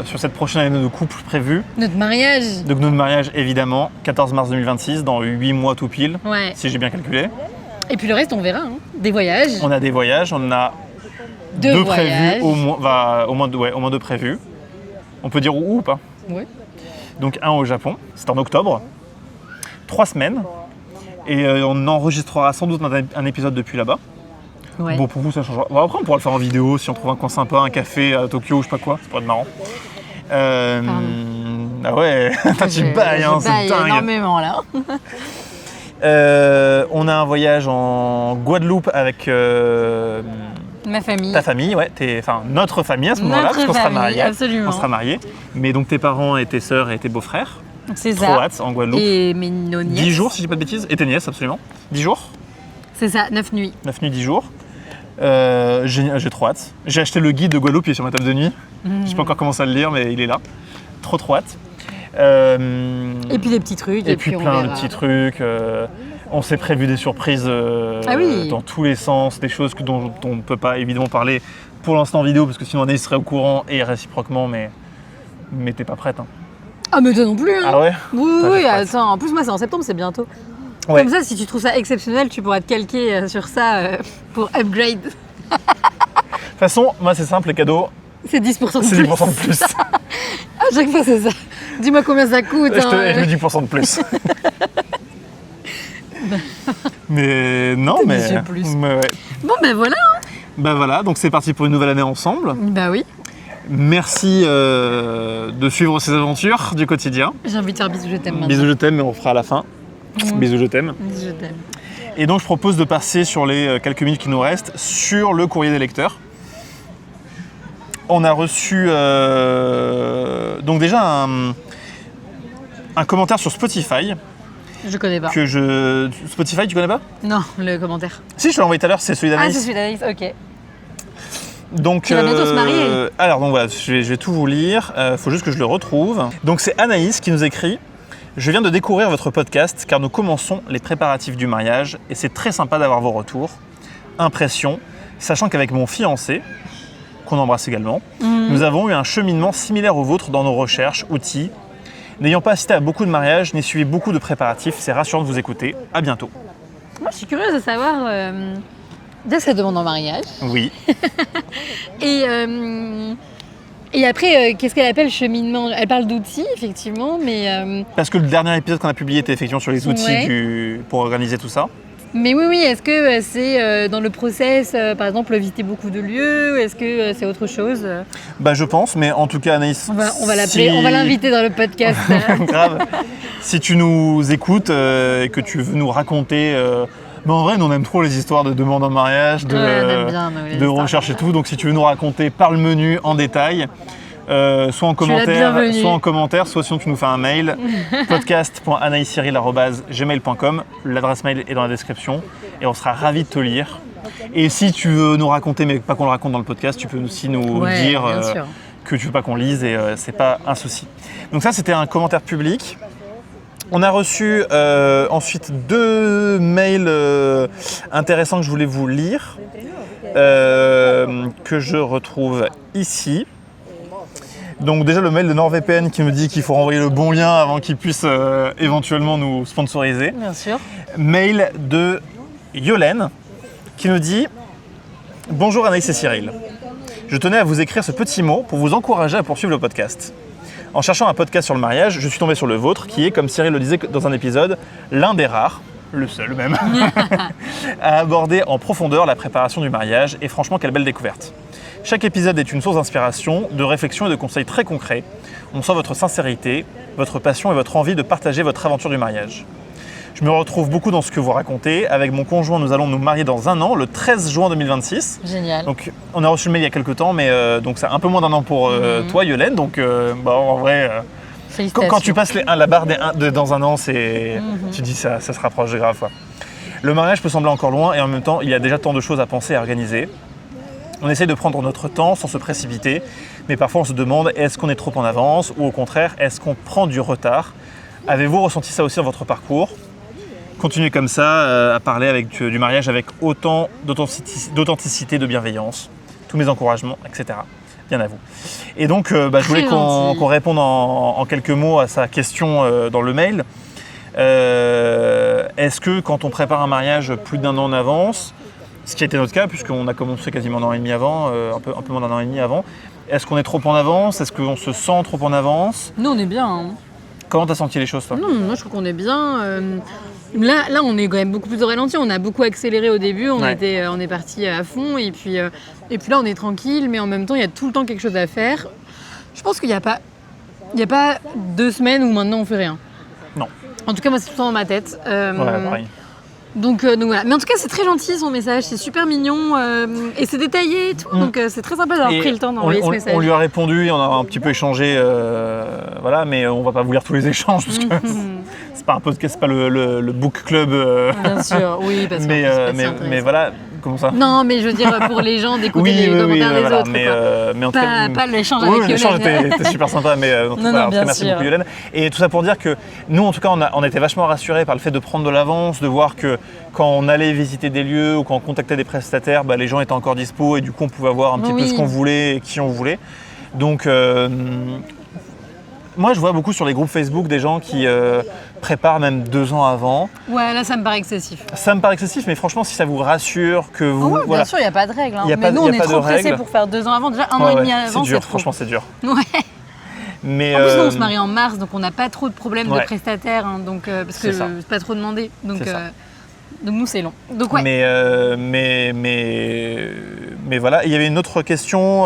sur cette prochaine année de couple prévue? Notre mariage. Donc, notre mariage, évidemment, 14 mars 2026, dans 8 mois tout pile, ouais. Si j'ai bien calculé. Et puis le reste, on verra. Hein. Des voyages. On a des voyages, on en a deux prévus, au moins 2 prévus. On peut dire où ou pas? Oui. Donc un au Japon, c'est en octobre. 3 semaines. Et on enregistrera sans doute un épisode depuis là-bas. Ouais. Bon, pour vous, ça changera. Bon, après, on pourra le faire en vidéo si on trouve un coin sympa, un café à Tokyo ou je sais pas quoi. Ça pourrait être marrant. Ah ouais, tu bailles, hein, c'est dingue. énormément là. On a un voyage en Guadeloupe avec Ma famille. ta famille, notre famille à ce moment-là, parce qu'on sera mariés. Absolument. On sera mariés. Mais donc tes parents et tes sœurs et tes beaux-frères. C'est Trop ça. hâte en Guadeloupe. Et mes nièces. 10 jours, si je dis pas de bêtises. Et tes nièces, absolument. 10 jours. C'est ça, 9 nuits. 9 nuits, 10 jours. J'ai trop hâte. J'ai acheté le guide de Guadeloupe, il est sur ma table de nuit. Je sais pas encore commencé à le lire, mais il est là. Trop hâte. Et puis les petits trucs. Et puis plein de petits trucs. On s'est prévu des surprises dans tous les sens, des choses dont on ne peut pas évidemment parler pour l'instant en vidéo, parce que sinon Anaïs serait au courant et réciproquement, mais t'es pas prête. Hein. Ah mais toi non plus hein. Ah ouais? Oui, attends, en plus moi c'est en septembre, c'est bientôt. Ouais. Comme ça, si tu trouves ça exceptionnel, tu pourras te calquer sur ça pour upgrade. De toute façon, moi c'est simple, les cadeaux, C'est 10% de c'est plus. 10% de plus. À chaque fois c'est ça. Dis-moi combien ça coûte. Je dis 10% de plus. Mais non, T'es mais. monsieur plus. mais ouais. Bon ben voilà. Bah voilà, donc c'est parti pour une nouvelle année ensemble. Bah oui. Merci de suivre ces aventures du quotidien. J'ai envie de faire bisous, je t'aime maintenant. Bisous, je t'aime, mais on fera à la fin. Bisous, je t'aime. Bisous, je t'aime. Et donc je propose de passer sur les quelques minutes qui nous restent sur le courrier des lecteurs. On a reçu donc déjà un commentaire sur Spotify. Je connais pas. Spotify, tu connais pas? Non, le commentaire. Si, je te l'ai envoyé tout à l'heure, c'est celui Ah, d'Anaïs. c'est celui d'Anaïs, ok. Donc, Qui va bientôt se marier. Alors donc voilà, je vais tout vous lire, faut juste que je le retrouve. Donc c'est Anaïs qui nous écrit « Je viens de découvrir votre podcast car nous commençons les préparatifs du mariage et c'est très sympa d'avoir vos retours. Impression, sachant qu'avec mon fiancé, qu'on embrasse également, nous avons eu un cheminement similaire au vôtre dans nos recherches, outils. N'ayant pas assisté à beaucoup de mariages, ni suivi beaucoup de préparatifs, c'est rassurant de vous écouter. À bientôt. » Moi, je suis curieuse de savoir déjà sa demande en mariage. Oui. Et après, qu'est-ce qu'elle appelle cheminement? Elle parle d'outils, effectivement, mais... Parce que le dernier épisode qu'on a publié était effectivement sur les outils Ouais. pour organiser tout ça. Mais oui, est-ce que c'est dans le process, par exemple, visiter beaucoup de lieux? Est-ce que c'est autre chose? Bah je pense, mais en tout cas Anaïs... On va l'appeler, on va l'inviter dans le podcast. Grave. Si tu nous écoutes et que tu veux nous raconter... Mais en vrai, nous on aime trop les histoires de demandes en mariage, Ouais, on aime bien, nous, les de histoires. recherche et tout. Donc si tu veux nous raconter par le menu en détail, soit en commentaire, soit sinon tu nous fais un mail, podcast.anaïscyril@gmail.com. L'adresse mail est dans la description et on sera ravis de te lire. Et si tu veux nous raconter, mais pas qu'on le raconte dans le podcast, tu peux aussi nous dire bien sûr. que tu veux pas qu'on lise et c'est pas un souci. Donc ça, c'était un commentaire public. On a reçu ensuite 2 mails intéressants que je voulais vous lire, que je retrouve ici. Donc déjà le mail de NordVPN qui me dit qu'il faut renvoyer le bon lien avant qu'il puisse éventuellement nous sponsoriser. Bien sûr. Mail de Yolène qui nous dit « Bonjour Anaïs et Cyril. Je tenais à vous écrire ce petit mot pour vous encourager à poursuivre le podcast. En cherchant un podcast sur le mariage, je suis tombé sur le vôtre qui est, comme Cyril le disait dans un épisode, l'un des rares, le seul même, à aborder en profondeur la préparation du mariage et franchement quelle belle découverte. Chaque épisode est une source d'inspiration, de réflexion et de conseils très concrets. On sent votre sincérité, votre passion et votre envie de partager votre aventure du mariage. Je me retrouve beaucoup dans ce que vous racontez. Avec mon conjoint, nous allons nous marier dans 1 an, le 13 juin 2026. Génial. Donc, on a reçu le mail il y a quelques temps, mais donc c'est un peu moins d'1 an pour toi, Yolène. Donc, en vrai, quand tu passes la barre dans 1 an, tu dis ça se rapproche grave. Quoi. Le mariage peut sembler encore loin et en même temps, il y a déjà tant de choses à penser et à organiser. On essaye de prendre notre temps sans se précipiter, mais parfois on se demande est-ce qu'on est trop en avance ou au contraire, est-ce qu'on prend du retard? Avez-vous ressenti ça aussi dans votre parcours? Continuez comme ça à parler du mariage avec autant d'authenticité, de bienveillance. Tous mes encouragements, etc. Bien à vous. Et donc, je voulais qu'on réponde en quelques mots à sa question dans le mail. Est-ce que quand on prépare un mariage plus d'1 an en avance, ce qui a été notre cas puisqu'on a commencé quasiment 1 an et demi avant, un peu moins d'1 an et demi avant, est-ce qu'on est trop en avance? Est-ce qu'on se sent trop en avance? Nous, on est bien. Hein. Comment t'as senti les choses, toi? Non, moi je trouve qu'on est bien. Là, on est quand même beaucoup plus au ralenti. On a beaucoup accéléré au début. On est parti à fond. Et puis là, on est tranquille. Mais en même temps, il y a tout le temps quelque chose à faire. Je pense qu'il n'y a pas 2 semaines où maintenant on fait rien. Non. En tout cas, moi, c'est tout le temps dans ma tête. Ouais, pareil. Donc voilà. Mais en tout cas, c'est très gentil son message, c'est super mignon et c'est détaillé et tout. Donc c'est très sympa d'avoir pris le temps d'envoyer ce message. On lui a répondu et on a un petit peu échangé, voilà, mais on va pas vous lire tous les échanges parce que c'est pas un podcast, c'est pas le book club. Bien sûr, oui, parce que mais voilà, comment ça? Non, mais je veux dire pour les gens d'écouter les commentaires des autres. Mais en tout cas, pas l'échange avec Yolène. L'échange était super sympa, mais en tout cas, merci beaucoup Yolène. Et tout ça pour dire que nous, en tout cas, on a été vachement rassurés par le fait de prendre de l'avance, de voir que quand on allait visiter des lieux ou quand on contactait des prestataires, les gens étaient encore dispo et du coup on pouvait avoir un petit peu ce qu'on voulait et qui on voulait. Donc moi je vois beaucoup sur les groupes Facebook des gens qui préparent même 2 ans avant. Ouais, là ça me paraît excessif. Ça me paraît excessif, mais franchement si ça vous rassure que vous... ouais, bien sûr, il n'y a pas de règle. Hein. Mais nous on est trop pressés pour faire 2 ans avant. Déjà 1 an et demi avant, c'est dur, franchement c'est dur. Ouais. Mais en plus, nous, on se marie en mars, donc on n'a pas trop de problèmes de prestataires, hein, donc, parce que c'est pas trop demandé. Donc nous, c'est long. Donc, ouais. Mais voilà, il y avait une autre question.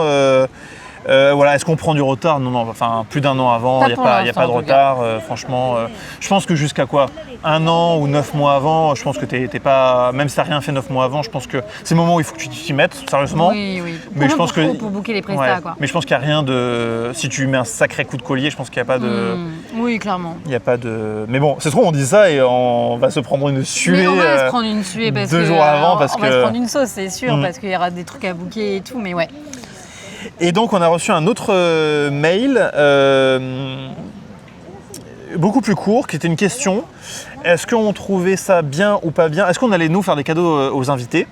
Voilà, est-ce qu'on prend du retard? Non, enfin, plus d'1 an avant, il n'y a pas de retard. Franchement, je pense que jusqu'à quoi 1 an ou 9 mois avant, je pense que t'es pas. Même si t'as rien fait 9 mois avant, je pense que c'est le moment où il faut que tu t'y mettes, sérieusement. Oui. Mais je pense que pour booker les prestats, quoi. Mais je pense qu'il n'y a rien de. Si tu mets un sacré coup de collier, je pense qu'il n'y a pas de. Oui, clairement. Il n'y a pas de. Mais bon, c'est trop, on dit ça et on va se prendre une suée. Mais on va se prendre une suée parce 2 jours avant, parce on va se prendre une sauce, c'est sûr, parce qu'il y aura des trucs à booker et tout, mais ouais. Et donc on a reçu un autre mail beaucoup plus court qui était une question. Est-ce qu'on trouvait ça bien ou pas bien? Est-ce qu'on allait nous faire des cadeaux aux invités?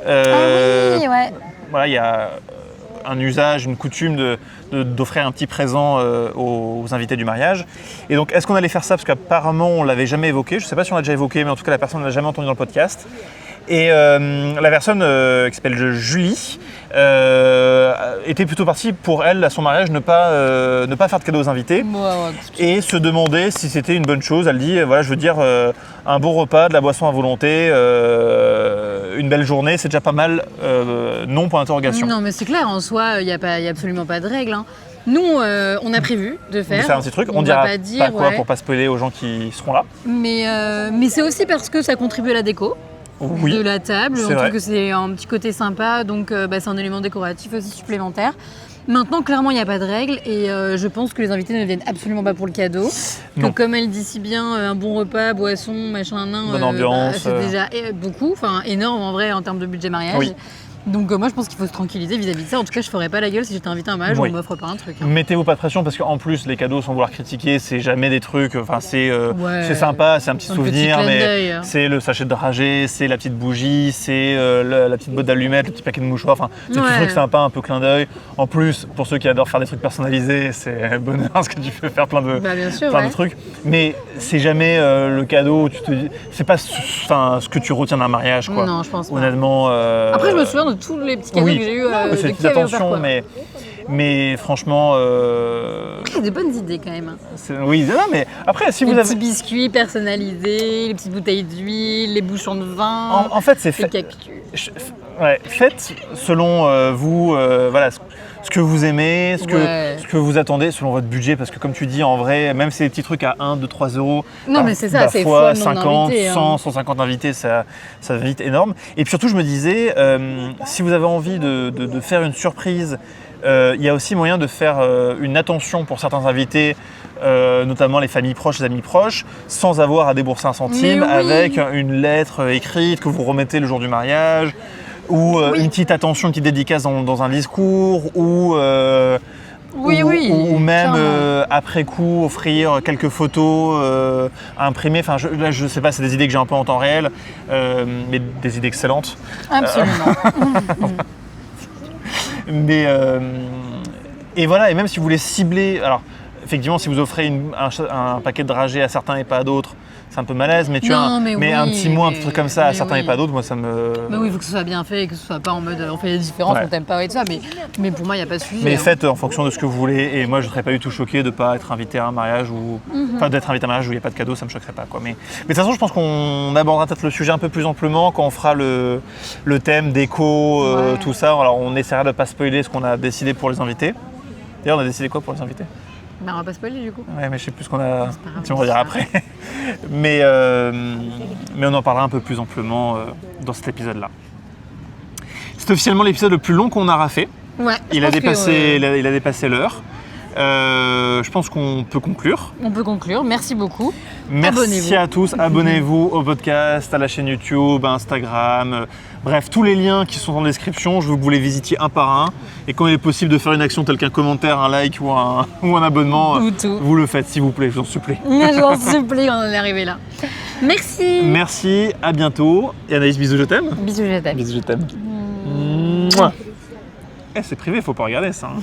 Ah oui, ouais. Voilà, il y a un usage, une coutume d'offrir un petit présent aux invités du mariage. Et donc est-ce qu'on allait faire ça? Parce qu'apparemment on ne l'avait jamais évoqué. Je ne sais pas si on l'a déjà évoqué, mais en tout cas la personne ne l'a jamais entendu dans le podcast. Et la personne qui s'appelle Julie était plutôt partie pour elle, à son mariage, ne pas faire de cadeaux aux invités et se demander si c'était une bonne chose. Elle dit, voilà, je veux dire, un bon repas, de la boisson à volonté, une belle journée, c'est déjà pas mal, non pour l'interrogation. Non mais c'est clair, en soi, il n'y a absolument pas de règle. Hein. Nous, on a prévu de faire un petit truc, on dira pas quoi ouais. pour pas spoiler aux gens qui seront là. Mais c'est aussi parce que ça contribue à la déco. Oui, de la table. On vrai. trouve que c'est un petit côté sympa, donc c'est un élément décoratif aussi supplémentaire. Maintenant, clairement, il n'y a pas de règle et je pense que les invités ne viennent absolument pas pour le cadeau. Donc, comme elle dit si bien, un bon repas, boisson, machin, bonne ambiance, c'est déjà beaucoup, enfin énorme en vrai en termes de budget mariage. Oui. Donc moi je pense qu'il faut se tranquilliser vis-à-vis de ça. En tout cas, je ferais pas la gueule si j'étais invité à un mariage, on m'offre pas un truc. Hein. Mettez-vous pas de pression parce qu'en plus les cadeaux sans vouloir critiquer, c'est jamais des trucs. Enfin c'est sympa, c'est un petit souvenir, mais c'est le sachet de dragée, c'est la petite bougie, c'est la petite botte d'allumettes, le petit paquet de mouchoirs. Enfin c'est des trucs sympas, un peu clin d'œil. En plus pour ceux qui adorent faire des trucs personnalisés, c'est bonheur parce que tu peux faire plein de trucs. Mais c'est jamais le cadeau où tu te dis, c'est pas ce que tu retiens d'un mariage quoi. Non, je pense pas. Honnêtement. Après je me souviens de tous les petits cadeaux que j'ai eu. C'est une attention, mais franchement. Il y a des bonnes idées quand même. Oui, non, mais après, si vous avez. Les petits biscuits personnalisés, les petites bouteilles d'huile, les bouchons de vin. En fait, c'est fait. Faites selon vous, voilà, ce que vous aimez, ce que vous attendez, selon votre budget, parce que comme tu dis, en vrai, même si c'est des petits trucs à 1, 2, 3 euros, non, mais c'est ça, c'est fois 50, invités, 100, 150 invités, ça va vite énorme. Et puis surtout, je me disais, si vous avez envie de faire une surprise, il y a aussi moyen de faire une attention pour certains invités, notamment les familles proches, les amis proches, sans avoir à débourser un centime, avec une lettre écrite que vous remettez le jour du mariage, ou une petite attention, une petite dédicace dans un discours, ou même après coup offrir quelques photos imprimées. Enfin, là, je sais pas, c'est des idées que j'ai un peu en temps réel, mais des idées excellentes. Absolument. Mais et voilà, et même si vous voulez cibler, alors effectivement, si vous offrez un paquet de dragées à certains et pas à d'autres, c'est un peu malaise, mais un petit mot, un petit truc comme ça à certains et pas d'autres, moi ça me. Mais oui, il faut que ce soit bien fait, et que ce soit pas en mode on fait des différences, on t'aime pas et tout ça, mais pour moi il n'y a pas de sujet. Mais faites en fonction de ce que vous voulez, et moi je ne serais pas du tout choqué de ne pas être invité à un mariage ou. Enfin, d'être invité à un mariage où il n'y a pas de cadeau, ça me choquerait pas quoi. Mais de toute façon, je pense qu'on abordera peut-être le sujet un peu plus amplement quand on fera le thème déco, tout ça. Alors on essaiera de ne pas spoiler ce qu'on a décidé pour les invités. D'ailleurs, on a décidé quoi pour les invités? Bah, on va pas spoiler du coup. Ouais, mais je sais plus ce qu'on a. C'est pas grave, Tu vas dire c'est après. mais on en parlera un peu plus amplement dans cet épisode-là. C'est officiellement l'épisode le plus long qu'on aura fait. Ouais. Il a dépassé l'heure. Je pense qu'on peut conclure. On peut conclure. Merci beaucoup. Merci Abonnez-vous. à tous. Abonnez-vous au podcast, à la chaîne YouTube, à Instagram. Bref, tous les liens qui sont en description, je veux que vous les visitiez un par un. Et quand il est possible de faire une action telle qu'un commentaire, un like ou un abonnement, Ou tout. vous le faites s'il vous plaît, je vous en supplie. Mais je vous en supplie, on en est arrivé là. Merci. Merci, à bientôt. Et Anaïs, bisous, je t'aime. Bisous, je t'aime. Bisous, je t'aime. Mouah. Eh, c'est privé, faut pas regarder ça. Hein.